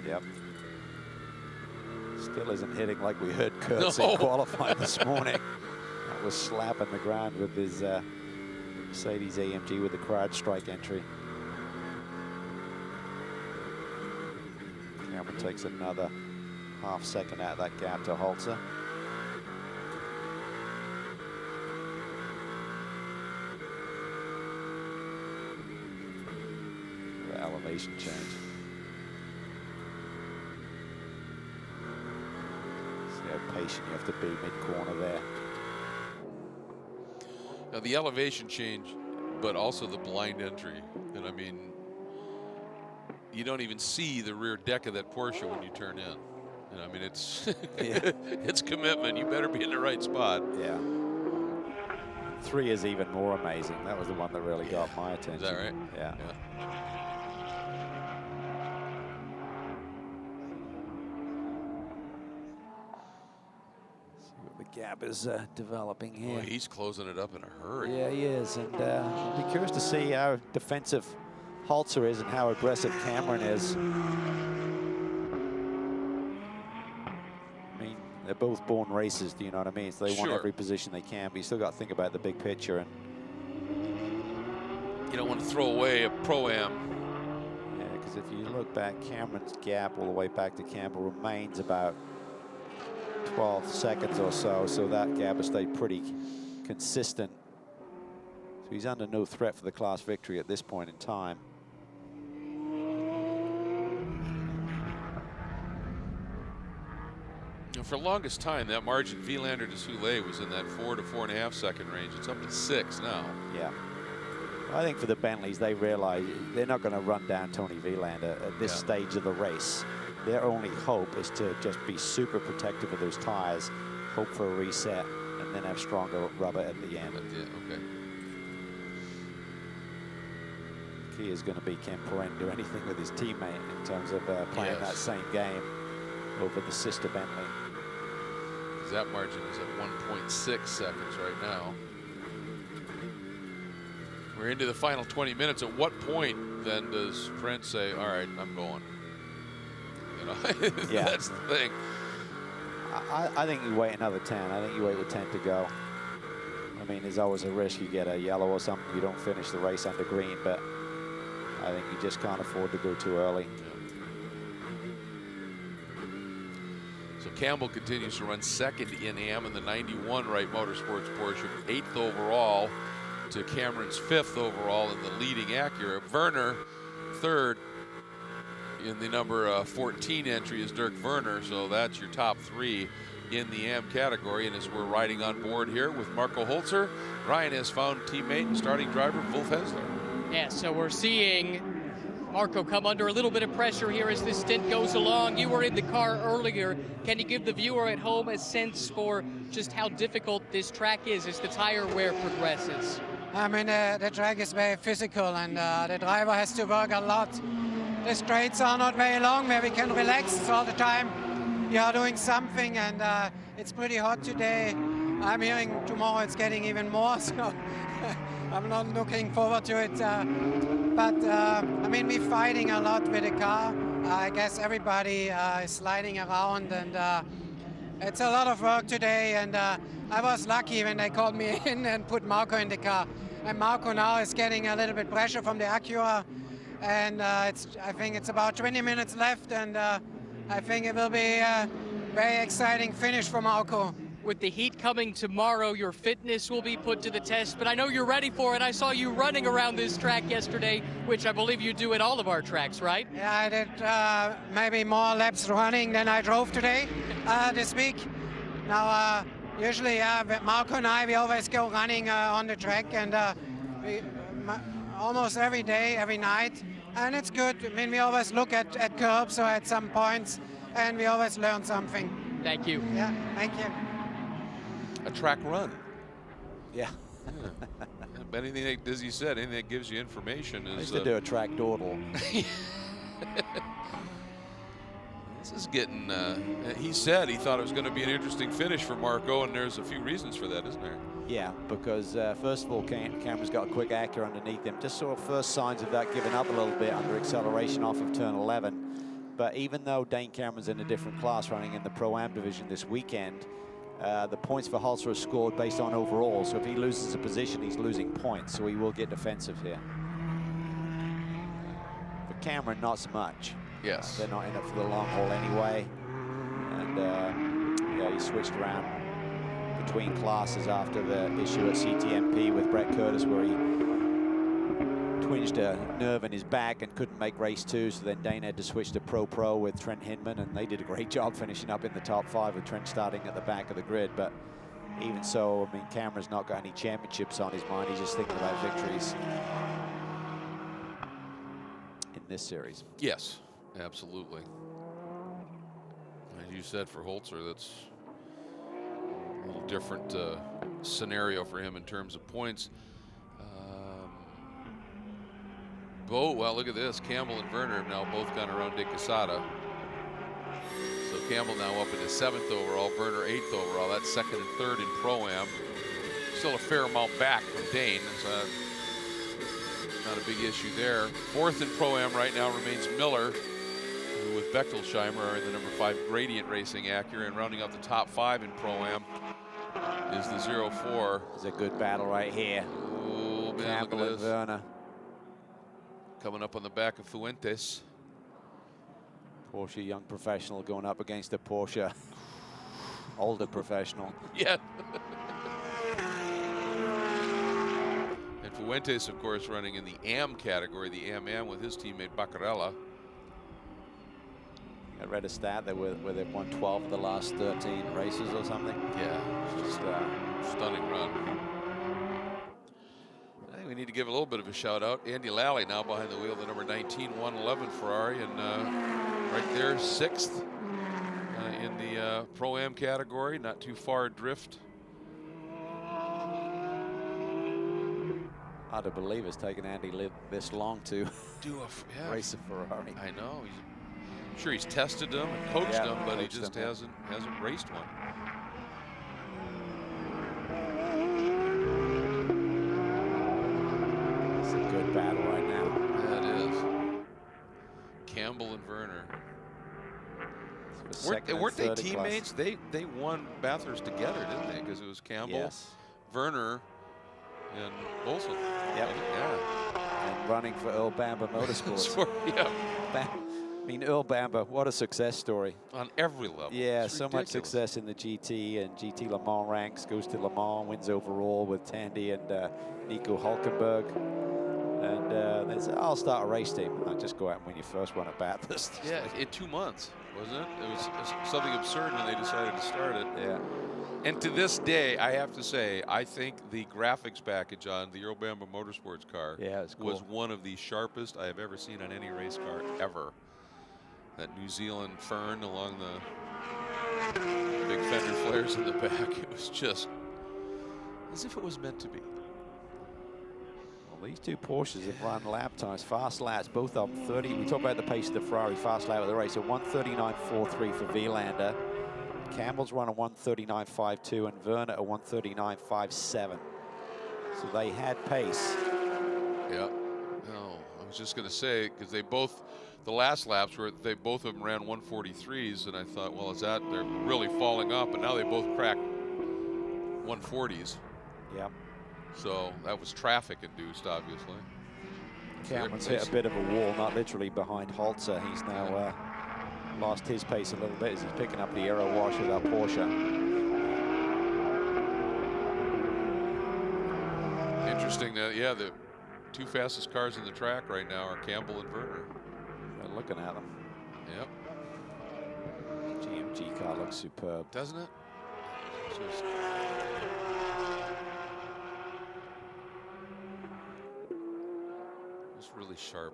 Yep. Still isn't hitting like we heard Kurt say qualifying this morning. That was slapping the ground with his Mercedes AMG with the crowd strike entry. Cameron takes another half second out of that gap to Holzer. The elevation change. How patient you have to be mid-corner there. Now the elevation change, but also the blind entry. And I mean, you don't even see the rear deck of that Porsche when you turn in. And I mean, it's it's commitment. You better be in the right spot. Yeah. 3 is even more amazing. That was the one that really got my attention. Is that right? Yeah. The gap is developing here. Boy, he's closing it up in a hurry. Yeah, he is. And I'll be curious to see how defensive Holzer is and how aggressive Cameron is. I mean, they're both born racers, do you know what I mean? So they want every position they can, but you still got to think about the big picture. And you don't want to throw away a Pro-Am. Yeah, because if you look back, Cameron's gap all the way back to Campbell remains about 12 seconds or so, so that gap has stayed pretty consistent. So he's under no threat for the class victory at this point in time. For the longest time, that margin Vilander to Soule was in that 4 to 4.5 second range. It's up to 6 now. Yeah. I think for the Bentleys, they realize they're not going to run down Tony Vilander at this stage of the race. Their only hope is to just be super protective of those tires, hope for a reset, and then have stronger rubber at the end. Okay. Key is going to be, can Perrin do anything with his teammate in terms of playing that same game over the sister Bentley? That margin is at 1.6 seconds right now. We're into the final 20 minutes. At what point then does Prince say, all right, I'm going? You know, that's the thing. I think you wait another 10. I think you wait with 10 to go. I mean, there's always a risk you get a yellow or something. You don't finish the race under green, but I think you just can't afford to go too early. So Campbell continues to run second in AM in the 91 Wright Motorsports Porsche, 8th overall to Cameron's 5th overall in the leading Acura. Werner, 3rd in the number 14 entry is Dirk Werner, so that's your top 3 in the AM category. And as we're riding on board here with Marco Holzer, Ryan has found teammate and starting driver Wolf Hessler. Yeah, so we're seeing Marco come under a little bit of pressure here as this stint goes along. You were in the car earlier. Can you give the viewer at home a sense for just how difficult this track is as the tire wear progresses? I mean, the track is very physical, and the driver has to work a lot the straights are not very long where we can relax all the time. We are doing something, and it's pretty hot today. I'm hearing tomorrow it's getting even more, so I'm not looking forward to it. But I mean, we're fighting a lot with the car. I guess everybody is sliding around, and it's a lot of work today. And I was lucky when they called me in and put Marco in the car. And Marco now is getting a little bit pressure from the Acura, and I think it's about 20 minutes left, and I think it will be a very exciting finish for Marco. With the heat coming tomorrow, your fitness will be put to the test, but I know you're ready for it. I saw you running around this track yesterday, which I believe you do at all of our tracks, right? Yeah, I did maybe more laps running than I drove today, this week. Now, usually, Marco and I, we always go running on the track, and almost every day, every night, and it's good. I mean, we always look at curbs or at some points, and we always learn something. Thank you. Yeah, thank you. A track run. Yeah. Anything that, as you said, anything that gives you information is. I used to do a track dawdle. This is getting. He said he thought it was going to be an interesting finish for Marco, and there's a few reasons for that, isn't there? Yeah, because first of all, Cameron's got a quick Acura underneath him. Just saw first signs of that giving up a little bit under acceleration off of turn 11. But even though Dane Cameron's in a different class running in the Pro-Am division this weekend, the points for Holzer are scored based on overall. So if he loses a position, he's losing points. So he will get defensive here. For Cameron, not so much. Yes. They're not in it for the long haul anyway. And yeah, he switched around between classes after the issue at CTMP with Brett Curtis, where he twinged a nerve in his back and couldn't make race 2. So then Dane had to switch to Pro with Trent Hinman, and they did a great job finishing up in the top 5 with Trent starting at the back of the grid. But even so, I mean, Cameron's not got any championships on his mind. He's just thinking about victories in this series. Yes, absolutely. As you said, for Holzer, that's a little different scenario for him in terms of points. Well, look at this. Campbell and Werner have now both gone around De Quesada. So Campbell now up into 7th overall, Werner 8th overall. That's 2nd and 3rd in Pro-Am. Still a fair amount back from Dane. So not a big issue there. 4th in Pro-Am right now remains Miller, who with Bechtelsheimer are in the number 5 Gradient Racing Acura, and rounding out the top 5 in Pro-Am is the 04. It's a good battle right here. Oh, man, Campbell look at and this. Werner. Coming up on the back of Fuentes. Porsche young professional going up against a Porsche older professional. Yeah. And Fuentes, of course, running in the AM category, the AM with his teammate Baccarella. I read a stat that where they've won 12 of the last 13 races or something. Yeah, just stunning run. I think we need to give a little bit of a shout out. Andy Lally now behind the wheel of the number 19 111 Ferrari, and right there 6th in the Pro-Am category, not too far adrift. Hard to believe it's taken Andy this long to do a race a Ferrari. I know. I'm sure he's tested them and coached them, but he just hasn't raced one. It's a good battle right now. That is. Campbell and Werner. Weren't they teammates? They won Bathurst together, didn't they? Because it was Campbell, Werner, and Olsen. Yep. Yeah. And running for Earl Bamber Motorsports. Yeah. I mean, Earl Bamber, what a success story. On every level. Yeah, it's so ridiculous. much success in the GT and GT Le Mans ranks, goes to Le Mans, wins overall with Tandy and Nico Hulkenberg. And they said, I'll start a race team. I'll just go out and win your first one at Bathurst. Yeah, in 2 months, wasn't it? It was something absurd when they decided to start it. Yeah. And to this day, I have to say, I think the graphics package on the Earl Bamber Motorsports car was one of the sharpest I have ever seen on any race car ever. That New Zealand fern along the big fender flares in the back. It was just as if it was meant to be. Well, These two Porsches have run lap times, fast laps, both of them 30. We talk about the pace of the Ferrari fast lap of the race. A 1:39.43 for Vilander. Campbell's run a 1:39.52 and Werner a 1:39.57. So they had pace. Yeah. No, I was just going to say, because they both, the last laps where they both of them ran 1:43s, and I thought, well, is that they're really falling up, and now they both cracked 1:40s. Yep. So that was traffic induced, obviously. Cameron's hit a bit of a wall, not literally behind Holzer. He's now lost his pace a little bit as he's picking up the aero wash of that Porsche. Interesting that, yeah, the two fastest cars in the track right now are Campbell and Werner. We're looking at them. Yep. GMG car looks superb. Doesn't it? Just really sharp.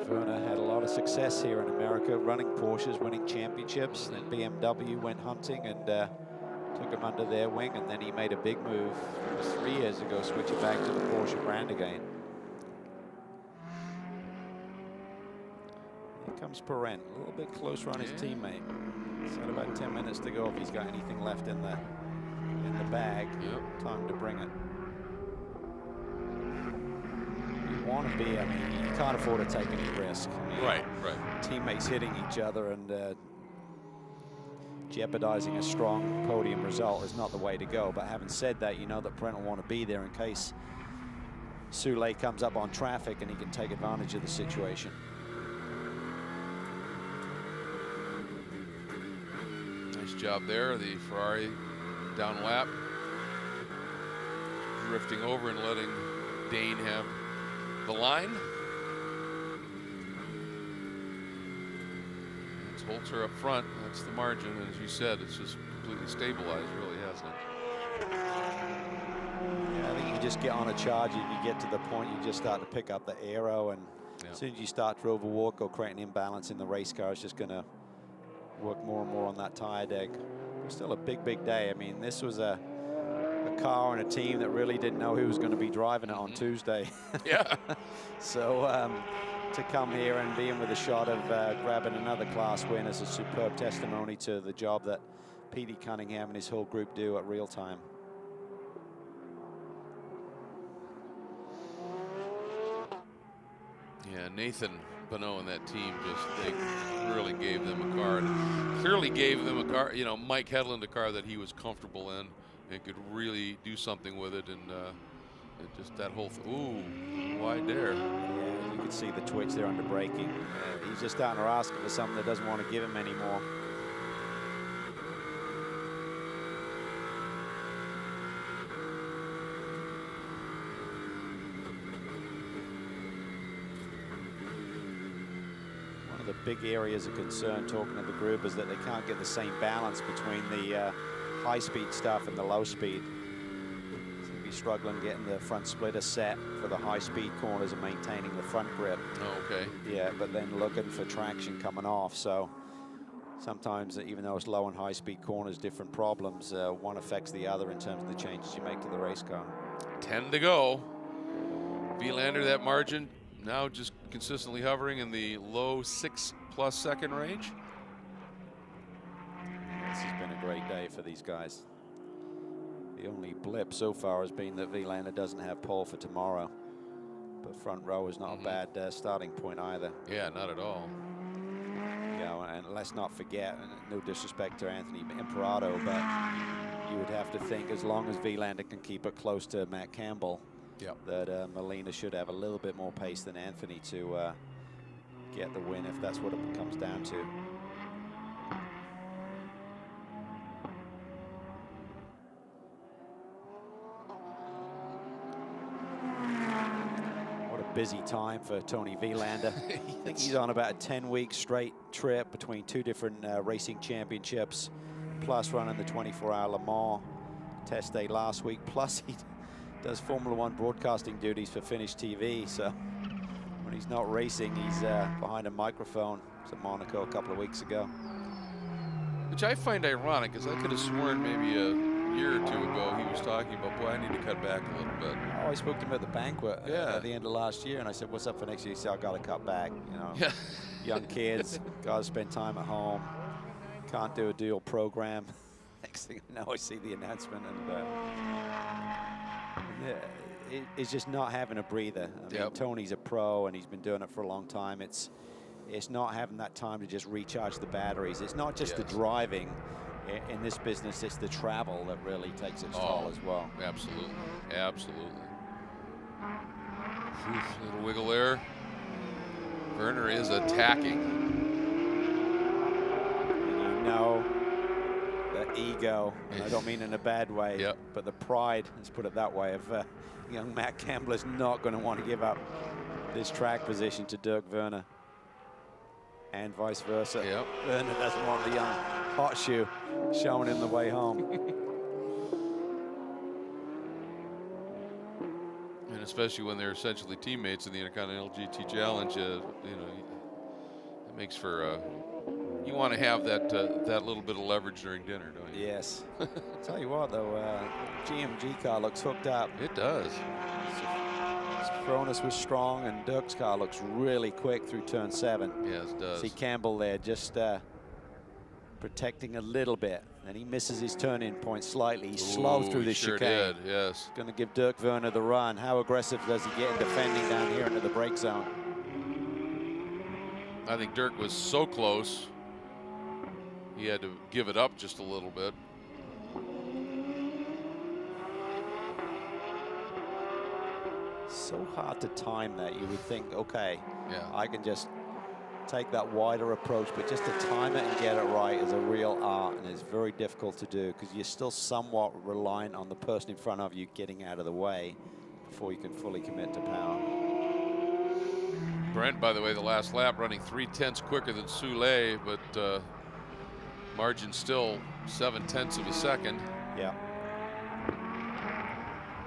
Werner had a lot of success here in America, running Porsches, winning championships. Then BMW went hunting and took him under their wing, and then he made a big move just 3 years ago, switching back to the Porsche brand again. Here comes Perrin, a little bit closer on his teammate. He's got about 10 minutes to go if he's got anything left in the bag. Yep. Time to bring it. You want to be, I mean, you can't afford to take any risk. I mean, right. Teammates hitting each other and jeopardizing a strong podium result is not the way to go. But having said that, you know that Brent will want to be there in case Soule comes up on traffic and he can take advantage of the situation. Nice job there. The Ferrari down lap, drifting over and letting Dane have the line. It's Holzer up front. That's the margin. And as you said, it's just completely stabilized, really, hasn't it? Yeah, I think you just get on a charge and you get to the point you just start to pick up the aero, and as soon as you start to overwork or create an imbalance in the race car, it's just going to work more and more on that tire deck. Still a big day. I mean, this was a car and a team that really didn't know who was going to be driving it on Tuesday. Yeah. So to come here and be in with a shot of grabbing another class win is a superb testimony to the job that Petey Cunningham and his whole group do at real time. Yeah, Nathan Bonneau and that team they really gave them a car, and clearly gave them a car, you know, Mike Hedlund a car that he was comfortable in and could really do something with it, and just that whole ooh, wide there. Yeah, you can see the twitch there under braking. He's just starting to ask for something that doesn't want to give him anymore. The big areas of concern, talking to the group, is that they can't get the same balance between the high-speed stuff and the low-speed. Seem to be struggling getting the front splitter set for the high-speed corners and maintaining the front grip. Oh, okay. Yeah, but then looking for traction coming off. So sometimes, even though it's low and high-speed corners, different problems. One affects the other in terms of the changes you make to the race car. 10 to go. Vilander, that margin now just consistently hovering in the low 6+ second range. This has been a great day for these guys. The only blip so far has been that Vilander doesn't have pole for tomorrow. But front row is not a bad starting point either. Yeah, not at all. You know, and let's not forget, and no disrespect to Anthony Imperato, but you would have to think as long as Vilander can keep it close to Matt Campbell, that Molina should have a little bit more pace than Anthony to get the win, if that's what it comes down to. What a busy time for Tony Vilander. I think he's on about a 10-week straight trip between two different racing championships, plus running the 24-hour Le Mans test day last week, plus he does Formula One broadcasting duties for Finnish TV. So when he's not racing, he's behind a microphone. It was at Monaco a couple of weeks ago. Which I find ironic, because I could have sworn maybe a year or two ago he was talking about, boy, I need to cut back a little bit. Oh, I spoke to him at the banquet at the end of last year, and I said, what's up for next year? He said, I got to cut back, you know. Yeah. Young kids, got to spend time at home, can't do a dual program. Next thing I know, I see the announcement, and it's just not having a breather. I mean, Tony's a pro, and he's been doing it for a long time. It's not having that time to just recharge the batteries. It's not just the driving. In this business, it's the travel that really takes its toll as well. Absolutely, absolutely. Little wiggle there. Werner is attacking. And you know, the ego, and I don't mean in a bad way, but the pride, let's put it that way, of young Matt Campbell is not going to want to give up this track position to Dirk Werner. And vice versa. Werner doesn't want the young hot shoe showing him the way home. And especially when they're essentially teammates in the Intercontinental GT Challenge, you know, it makes for you want to have that that little bit of leverage during dinner, don't you? Yes. Tell you what, though, GMG car looks hooked up. It does. Cronus was strong, and Dirk's car looks really quick through turn 7. Yes, it does. See Campbell there just protecting a little bit, and he misses his turn-in point slightly. He's slow through this chicane. Did, yes. Going to give Dirk Werner the run. How aggressive does he get in defending down here into the brake zone? I think Dirk was so close, he had to give it up just a little bit. So hard to time that. You would think, okay, I can just take that wider approach, but just to time it and get it right is a real art, and it's very difficult to do because you're still somewhat reliant on the person in front of you getting out of the way before you can fully commit to power. Brent, by the way, the last lap running 3/10 quicker than Soule, but margin still 7/10 of a second. Yeah.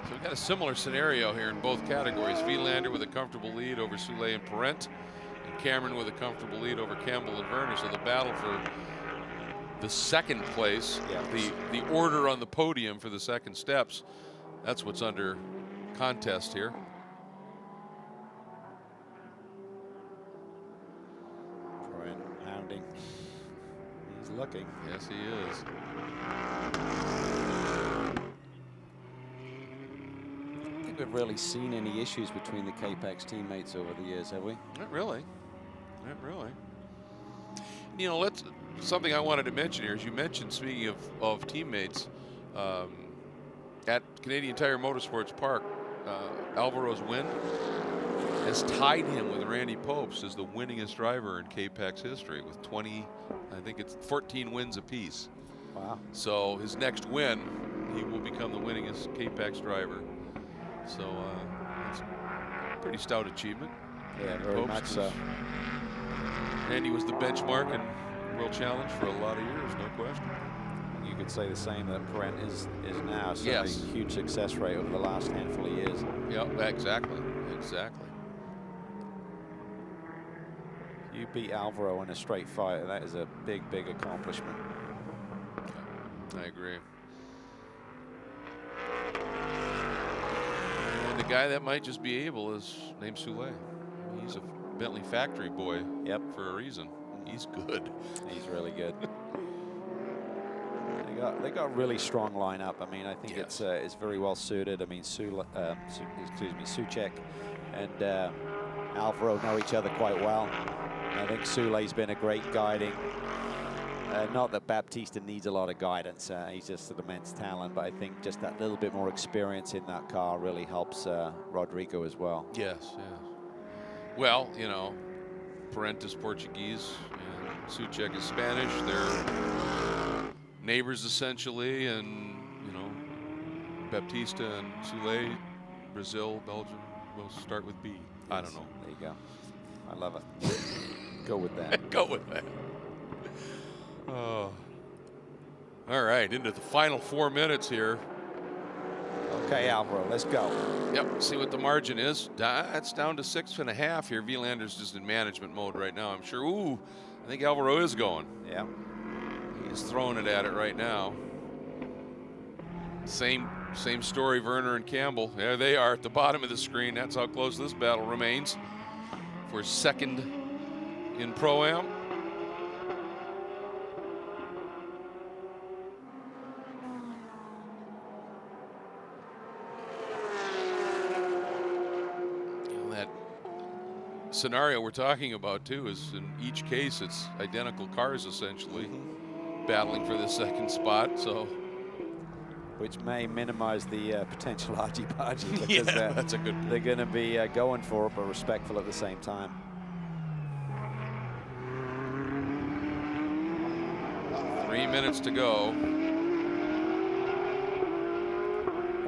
So we've got a similar scenario here in both categories. Vielander with a comfortable lead over Soule and Parent, and Cameron with a comfortable lead over Campbell and Werner. So the battle for the second place, the order on the podium for the second steps, that's what's under contest here. Parent hounding. He's looking. Yes, he is. We've really seen any issues between the K-Pax teammates over the years, have we? Not really. Not really. You know, something I wanted to mention here, as you mentioned, speaking of teammates, at Canadian Tire Motorsports Park, Alvaro's win has tied him with Randy Popes as the winningest driver in K-Pax history with 20, I think it's 14 wins apiece. Wow. So his next win, he will become the winningest K-Pax driver. So it's a pretty stout achievement. Yeah, very much so. Randy was the benchmark in World Challenge for a lot of years, no question. You could say the same that Parent is now. So yes. A huge success rate over the last handful of years. Yep, exactly, exactly. You beat Alvaro in a straight fight. That is a big, big accomplishment. I agree. And the guy that might just be able is named Soule. He's a Bentley factory boy. Yep. For a reason. He's good. He's really good. They got a really strong lineup. I mean, I think it's very well suited. I mean, Soucek and Alvaro know each other quite well. I think Soule's been a great guiding. Not that Baptista needs a lot of guidance. He's just an immense talent, but I think just that little bit more experience in that car really helps Rodrigo as well. Yes, yes. Well, you know, Parent is Portuguese and Soucek is Spanish. They're neighbors essentially, and you know, Baptista and Soule, Brazil, Belgium, will start with B. Yes. I don't know. There you go. I love it. Go with that. Go with that. Oh. All right, into the final 4 minutes here. Okay, Alvaro, let's go. Yep, see what the margin is. That's down to 6.5 here. Vierlander's just in management mode right now, I'm sure. Ooh, I think Alvaro is going. Yeah. is throwing it at it right now. Same story, Werner and Campbell. There they are at the bottom of the screen. That's how close this battle remains for second in Pro-Am. That scenario we're talking about too is in each case it's identical cars essentially battling for the second spot, so which may minimize the potential argy-bargy because yeah, that's a good point. They're going to be going for it but respectful at the same time. Three minutes to go.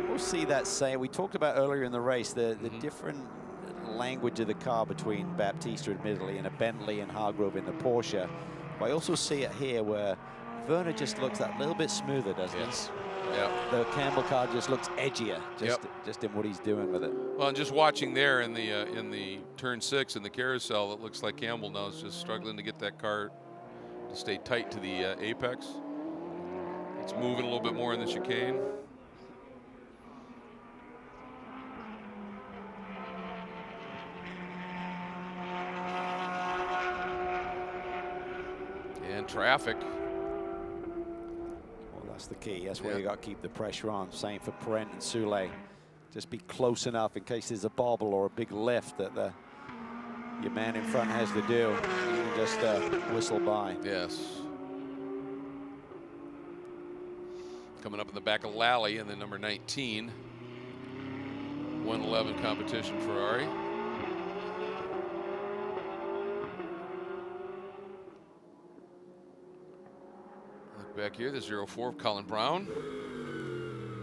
We'll see that we talked about earlier in the race the different language of the car between Baptista admittedly and a Bentley and Hargrove in the Porsche. But I also see it here where Werner just looks that little bit smoother, doesn't he? Yeah. The Campbell car just looks edgier, just in what he's doing with it. Well, and just watching there in the turn 6 in the carousel, it looks like Campbell now is just struggling to get that car to stay tight to the apex. It's moving a little bit more in the chicane. And traffic. That's the key. That's where you got to keep the pressure on. Same for Perrent and Soule. Just be close enough in case there's a bobble or a big lift that your man in front has to do. You can just whistle by. Yes. Coming up in the back of Lally and then number 19. 111 competition Ferrari. Back here, the 04 of Colin Brown.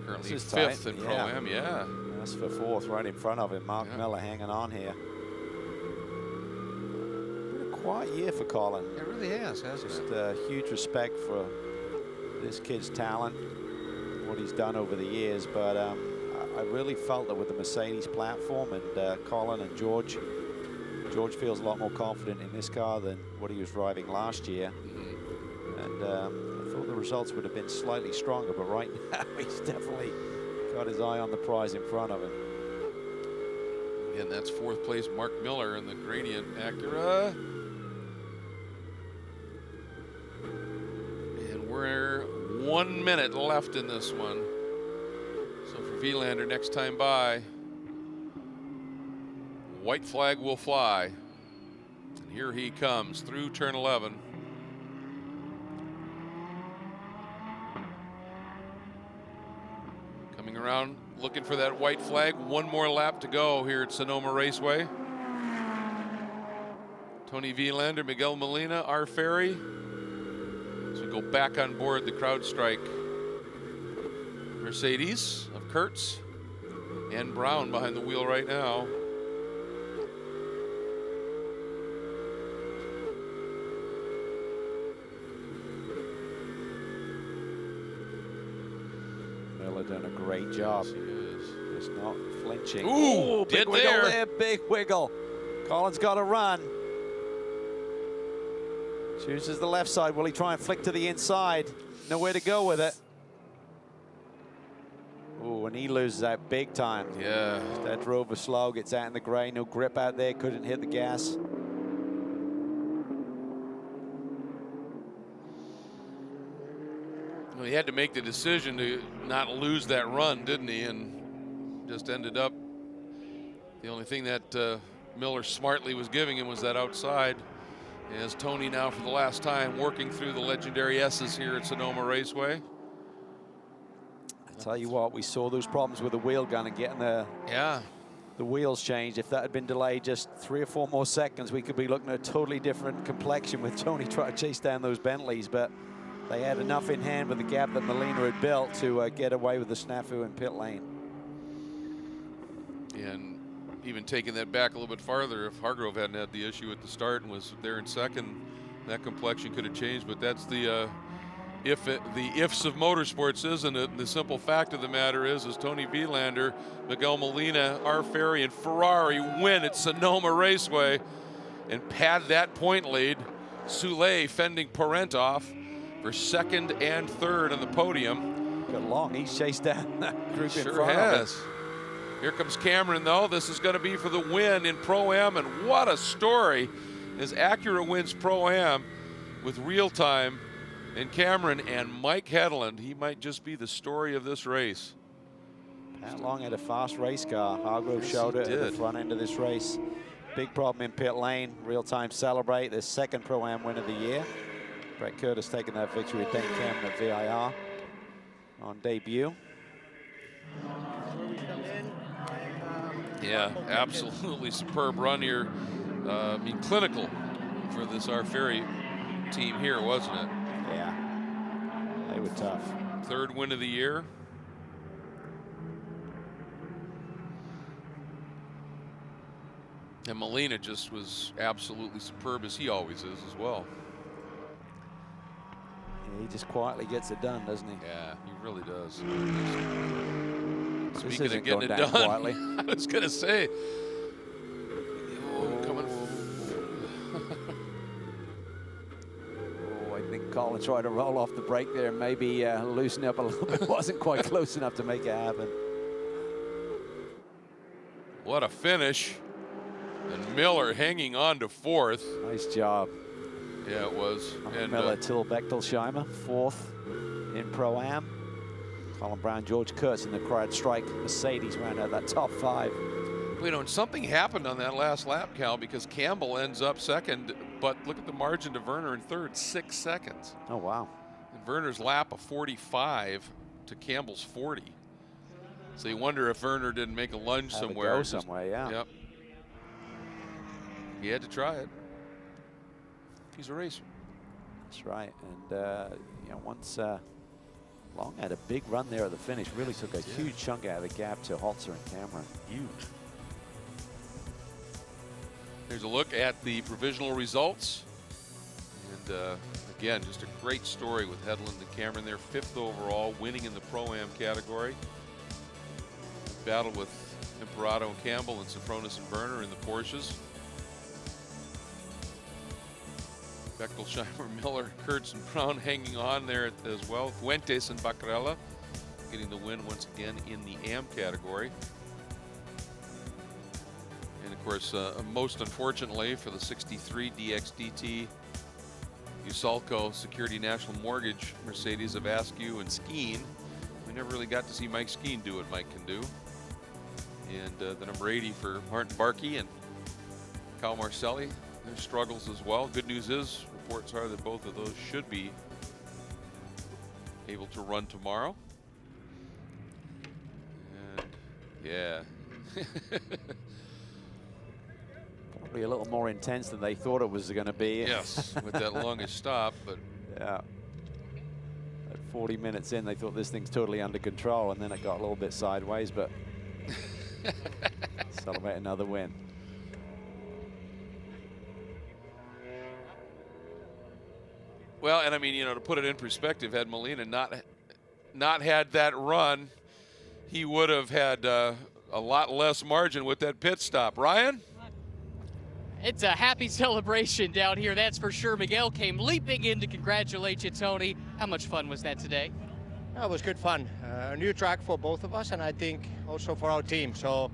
Currently 5th in Pro-Am, yeah. That's for 4th, right in front of him. Mark Miller hanging on here. Been a quiet year for Colin. It really has, hasn't it? Just huge respect for this kid's talent, what he's done over the years. But I really felt that with the Mercedes platform and Colin and George feels a lot more confident in this car than what he was driving last year. And I thought the results would have been slightly stronger, but right now he's definitely got his eye on the prize in front of him. And that's 4th place Mark Miller in the Gradient Acura. And we're 1 minute left in this one. So for Vilander, next time by, white flag will fly. And here he comes through turn 11. Around looking for that white flag. One more lap to go here at Sonoma Raceway. Tony Vilander, Miguel Molina, R. Ferry. As we go back on board the CrowdStrike Mercedes of Kurtz and Brown behind the wheel right now. Done a great job. Just not flinching. Ooh, big wiggle there, big wiggle. Colin's got to run. Chooses the left side. Will he try and flick to the inside? Nowhere to go with it. Ooh, and he loses out big time. Yeah. That Rover slow, gets out in the gray, no grip out there, couldn't hit the gas. Well, he had to make the decision to not lose that run, didn't he? And just ended up, the only thing that Miller smartly was giving him was that outside. As Tony now for the last time working through the legendary S's here at Sonoma Raceway. I tell you what, we saw those problems with the wheel gun and getting the wheels changed. If that had been delayed just 3 or 4 more seconds, we could be looking at a totally different complexion with Tony trying to chase down those Bentleys. But they had enough in hand with the gap that Molina had built to get away with the snafu in pit lane. And even taking that back a little bit farther, if Hargrove hadn't had the issue at the start and was there in second, that complexion could have changed. But that's the ifs of motorsports, isn't it? And the simple fact of the matter is Tony Vilander, Miguel Molina, R. Ferry, and Ferrari win at Sonoma Raceway and pad that point lead. Soule fending Perrent off for second and third on the podium. Got long. He's chased down that group in Sure front has. of him. Here comes Cameron, though. This is going to be for the win in Pro-Am, and what a story as Acura wins Pro-Am with real time. And Cameron and Mike Hedlund, he might just be the story of this race. Pat Long had a fast race car. Hargrove showed it at the front end of this race. Big problem in pit lane. Real-time celebrate, their second Pro-Am win of the year. Brett Curtis taking that victory with Dane Cameron at VIR on debut. Yeah, absolutely superb run here. I mean, clinical for this our Ferry team here, wasn't it? Yeah, they were tough. Third win of the year. And Molina just was absolutely superb, as he always is as well. Yeah, he just quietly gets it done, doesn't he? Yeah, he really does. This Speaking isn't of getting going it down done, quietly. I was going to say, coming. Oh, I think Colin tried to roll off the brake there, maybe loosen up a little bit. Wasn't quite close enough to make it happen. What a finish. And Miller hanging on to fourth. Nice job. Yeah, it was. And Miller, Till Bechtelsheimer, fourth in Pro-Am. Colin Brown, George Kurtz in the Crowd Strike Mercedes round out that top five. you know, and something happened on that last lap, Cal, because Campbell ends up second, but look at the margin to Werner in third, 6 seconds. Oh, wow. And Werner's lap of 45 to Campbell's 40. So you wonder if Werner didn't make a lunge Have somewhere. Go somewhere, yeah. Yep. He had to try it. He's a racer. That's right. And, you know, once Long had a big run there at the finish, really took a huge chunk out of the gap to Holzer and Cameron. Huge. Here's a look at the provisional results. And again, just a great story with Hedlund and Cameron. They're 5th overall, winning in the Pro-Am category. Battle with Imperato and Campbell and Sempronis and Werner in the Porsches. Bechtelsheimer, Miller, Kurtz, and Brown hanging on there as well. Fuentes and Baccarella getting the win once again in the AM category. And of course, most unfortunately for the 63 DXDT, Usalco Security National Mortgage Mercedes of Askew and Skeen. We never really got to see Mike Skeen do what Mike can do. And the number 80 for Martin Barkey and Kyle Marcelli. Their struggles as well. Good news is, reports are that both of those should be able to run tomorrow. And yeah. Probably a little more intense than they thought it was going to be. Yes, with that longest stop, but yeah. At 40 minutes in, they thought this thing's totally under control, and then it got a little bit sideways, but celebrate another win. well, and I mean, you know, to put it in perspective, had Molina not had that run, he would have had a lot less margin with that pit stop. Ryan? It's a happy celebration down here, that's for sure. Miguel came leaping in to congratulate you, Tony. How much fun was that today? It was good fun. A new track for both of us, and I think also for our team. So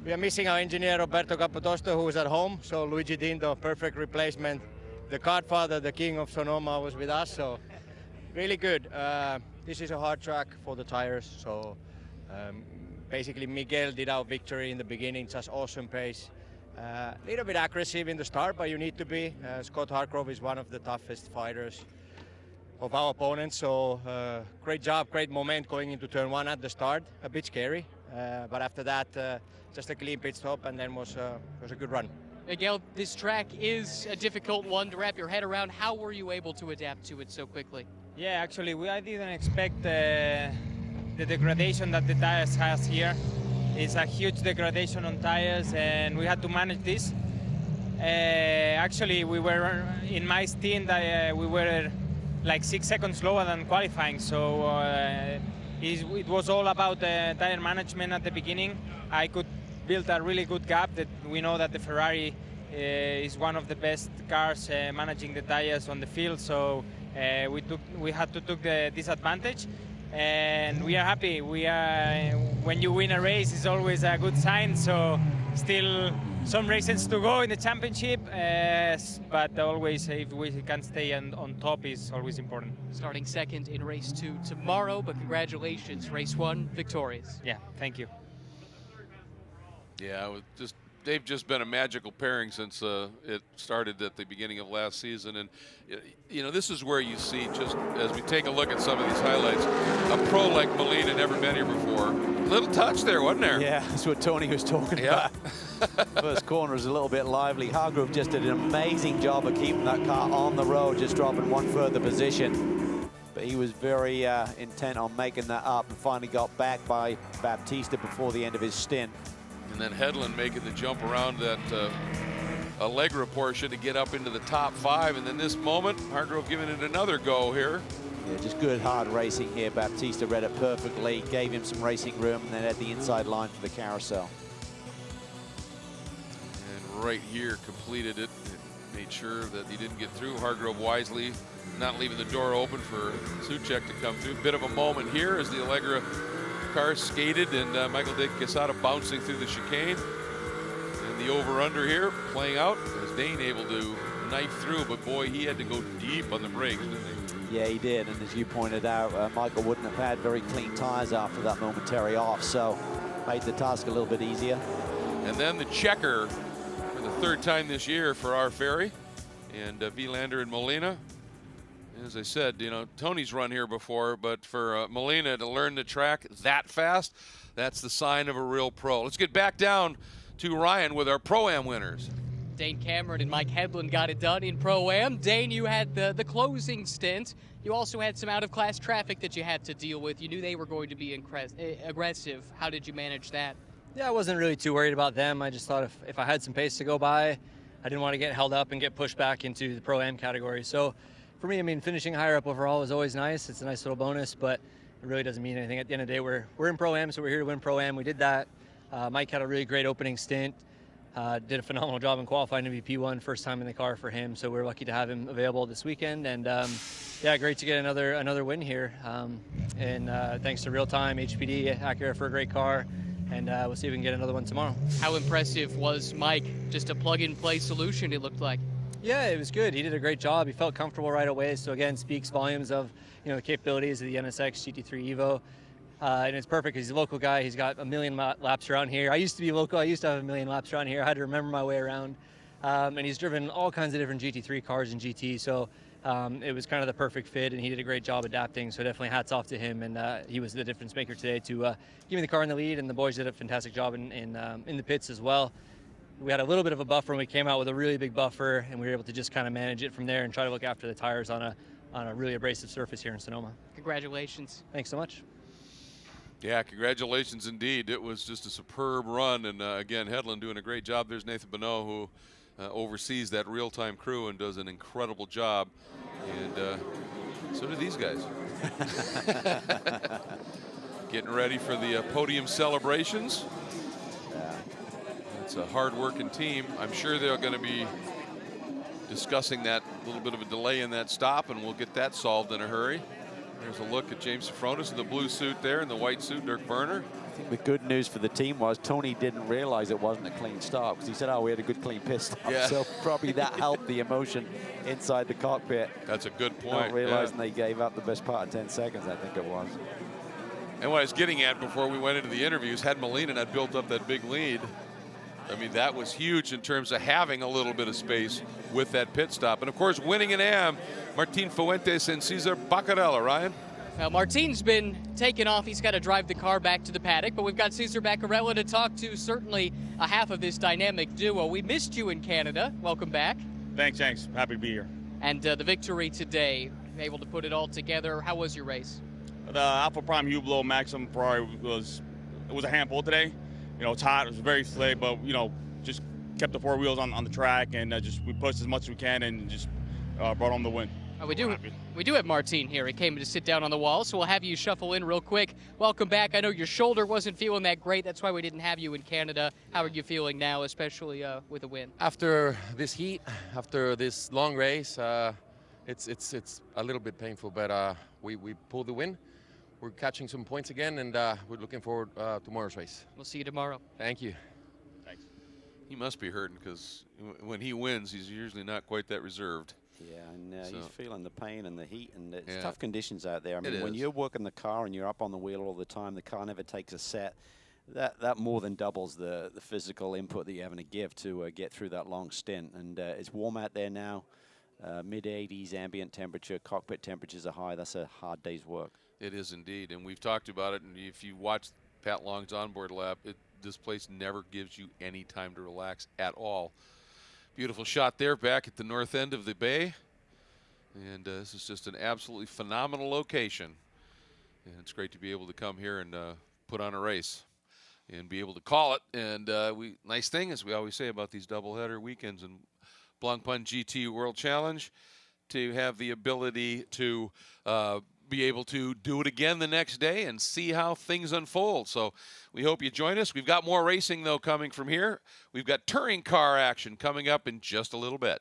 we are missing our engineer Roberto Capotosto, who is at home. So Luigi Dindo, perfect replacement. The godfather, the king of Sonoma, was with us. So really good. This is a hard track for the tires. So basically Miguel did our victory in the beginning, just awesome pace. A little bit aggressive in the start, but you need to be. Scott Hargrove is one of the toughest fighters of our opponents, so great job, great moment going into turn one at the start. A bit scary, but after that, just a clean pit stop, and then was a good run. Miguel, this track is a difficult one to wrap your head around. How were you able to adapt to it so quickly? Yeah, actually, I didn't expect the degradation that the tires has here. It's a huge degradation on tires, and we had to manage this. Actually, we were in my stint, we were like 6 seconds slower than qualifying, so it was all about the tire management at the beginning. I could build a really good gap. That we know that the Ferrari is one of the best cars managing the tires on the field, so we had to took the disadvantage, and we are happy. When you win a race, it's always a good sign. So still some races to go in the championship, but always if we can stay on top is always important. Starting second in race 2 tomorrow, but congratulations, race 1 victorious. Yeah, thank you. Yeah, they've just been a magical pairing since it started at the beginning of last season. And, you know, this is where you see, just as we take a look at some of these highlights, a pro like Molina, never been here before. Little touch there, wasn't there? Yeah, that's what Tony was talking about. First corner was a little bit lively. Hargrove just did an amazing job of keeping that car on the road, just dropping one further position. But he was very intent on making that up and finally got back by Baptista before the end of his stint. And then Hedlund making the jump around that Allegra Porsche to get up into the top 5. And then this moment, Hargrove giving it another go here. Yeah, just good hard racing here. Baptista read it perfectly, gave him some racing room, and then had the inside line for the carousel. And right here completed it. Made sure that he didn't get through. Hargrove wisely not leaving the door open for Soucek to come through. Bit of a moment here as the Allegra car skated, and Michael de Quesada bouncing through the chicane. And the over-under here playing out. Was Dane able to knife through, but boy, he had to go deep on the brakes, didn't he? Yeah, he did, and as you pointed out, Michael wouldn't have had very clean tires after that momentary off, so made the task a little bit easier. And then the checker for the 3rd time this year for our Ferry, and Vilander and Molina. As I said, you know, Tony's run here before, but for Molina to learn the track that fast, that's the sign of a real pro. Let's get back down to Ryan with our Pro-Am winners. Dane Cameron and Mike Hedlund got it done in Pro-Am. Dane, you had the closing stint. You also had some out-of-class traffic that you had to deal with. You knew they were going to be aggressive. How did you manage that? Yeah, I wasn't really too worried about them. I just thought if I had some pace to go by, I didn't want to get held up and get pushed back into the Pro-Am category. So for me, I mean, finishing higher up overall is always nice. It's a nice little bonus, but it really doesn't mean anything. At the end of the day, we're in Pro-Am, so we're here to win Pro-Am. We did that. Mike had a really great opening stint. Did a phenomenal job in qualifying to be P1, first time in the car for him, so we're lucky to have him available this weekend. And yeah, great to get another win here. And thanks to Real Time, HPD, Acura for a great car, and we'll see if we can get another one tomorrow. How impressive was Mike? Just a plug-and-play solution, it looked like. Yeah, it was good. He did a great job. He felt comfortable right away, so again, speaks volumes of the capabilities of the NSX GT3 Evo. And it's perfect because he's a local guy. He's got a million laps around here. I used to be local. I used to have a million laps around here. I had to remember my way around. And he's driven all kinds of different GT3 cars and GT. So it was kind of the perfect fit, and he did a great job adapting. So definitely hats off to him. And he was the difference maker today to give me the car in the lead. And the boys did a fantastic job in the pits as well. We had a little bit of a buffer, and we came out with a really big buffer, and we were able to just kind of manage it from there and try to look after the tires on a really abrasive surface here in Sonoma. Congratulations. Thanks so much. Yeah, congratulations indeed. It was just a superb run, and again, Hedlund doing a great job. There's Nathan Bonneau, who oversees that real-time crew and does an incredible job, and so do these guys. Getting ready for the podium celebrations. It's a hard-working team. I'm sure they're going to be discussing that little bit of a delay in that stop, and we'll get that solved in a hurry. There's a look at James Safronis in the blue suit there, and the white suit, Dirk Werner. I think the good news for the team was Tony didn't realize it wasn't a clean start, because he said, oh, we had a good clean pit stop. Yeah. So probably that helped the emotion inside the cockpit. That's a good point. Not realizing they gave up the best part of 10 seconds, I think it was. And what I was getting at before we went into the interviews, had Molina not built up that big lead, I mean, that was huge in terms of having a little bit of space with that pit stop. And, of course, winning an AM, Martin Fuentes and Cesar Baccarella. Ryan? Well, Martin's been taken off. He's got to drive the car back to the paddock, but we've got Cesar Baccarella to talk to, certainly a half of this dynamic duo. We missed you in Canada. Welcome back. Thanks. Happy to be here. And the victory today, able to put it all together. How was your race? The Alpha Prime Hublot Maxim Ferrari was a handful today. It's hot. It was very slick, but just kept the four wheels on the track, and we pushed as much as we can, and just brought home the win. We do have Martin here. He came to sit down on the wall, so we'll have you shuffle in real quick. Welcome back. I know your shoulder wasn't feeling that great. That's why we didn't have you in Canada. How are you feeling now, especially with a win? After this heat, after this long race, it's a little bit painful, but we pulled the win. We're catching some points again, and we're looking forward to tomorrow's race. We'll see you tomorrow. Thank you. Thanks. He must be hurting because when he wins, he's usually not quite that reserved. Yeah, and So- he's feeling the pain and the heat, and it's Yeah. tough conditions out there. I mean, It when is. you're working the car and you're up on the wheel all the time, the car never takes a set. That more than doubles the physical input that you're having to give to get through that long stint. And it's warm out there now, mid-80s ambient temperature, cockpit temperatures are high. That's a hard day's work. It is indeed, and we've talked about it. And if you watch Pat Long's onboard lap, this place never gives you any time to relax at all. Beautiful shot there back at the north end of the bay. And this is just an absolutely phenomenal location. And it's great to be able to come here and put on a race and be able to call it. And nice thing, as we always say about these doubleheader weekends and Blancpain GT World Challenge, to have the ability to be able to do it again the next day and see how things unfold. So we hope you join us. We've got more racing, though, coming from here. We've got touring car action coming up in just a little bit.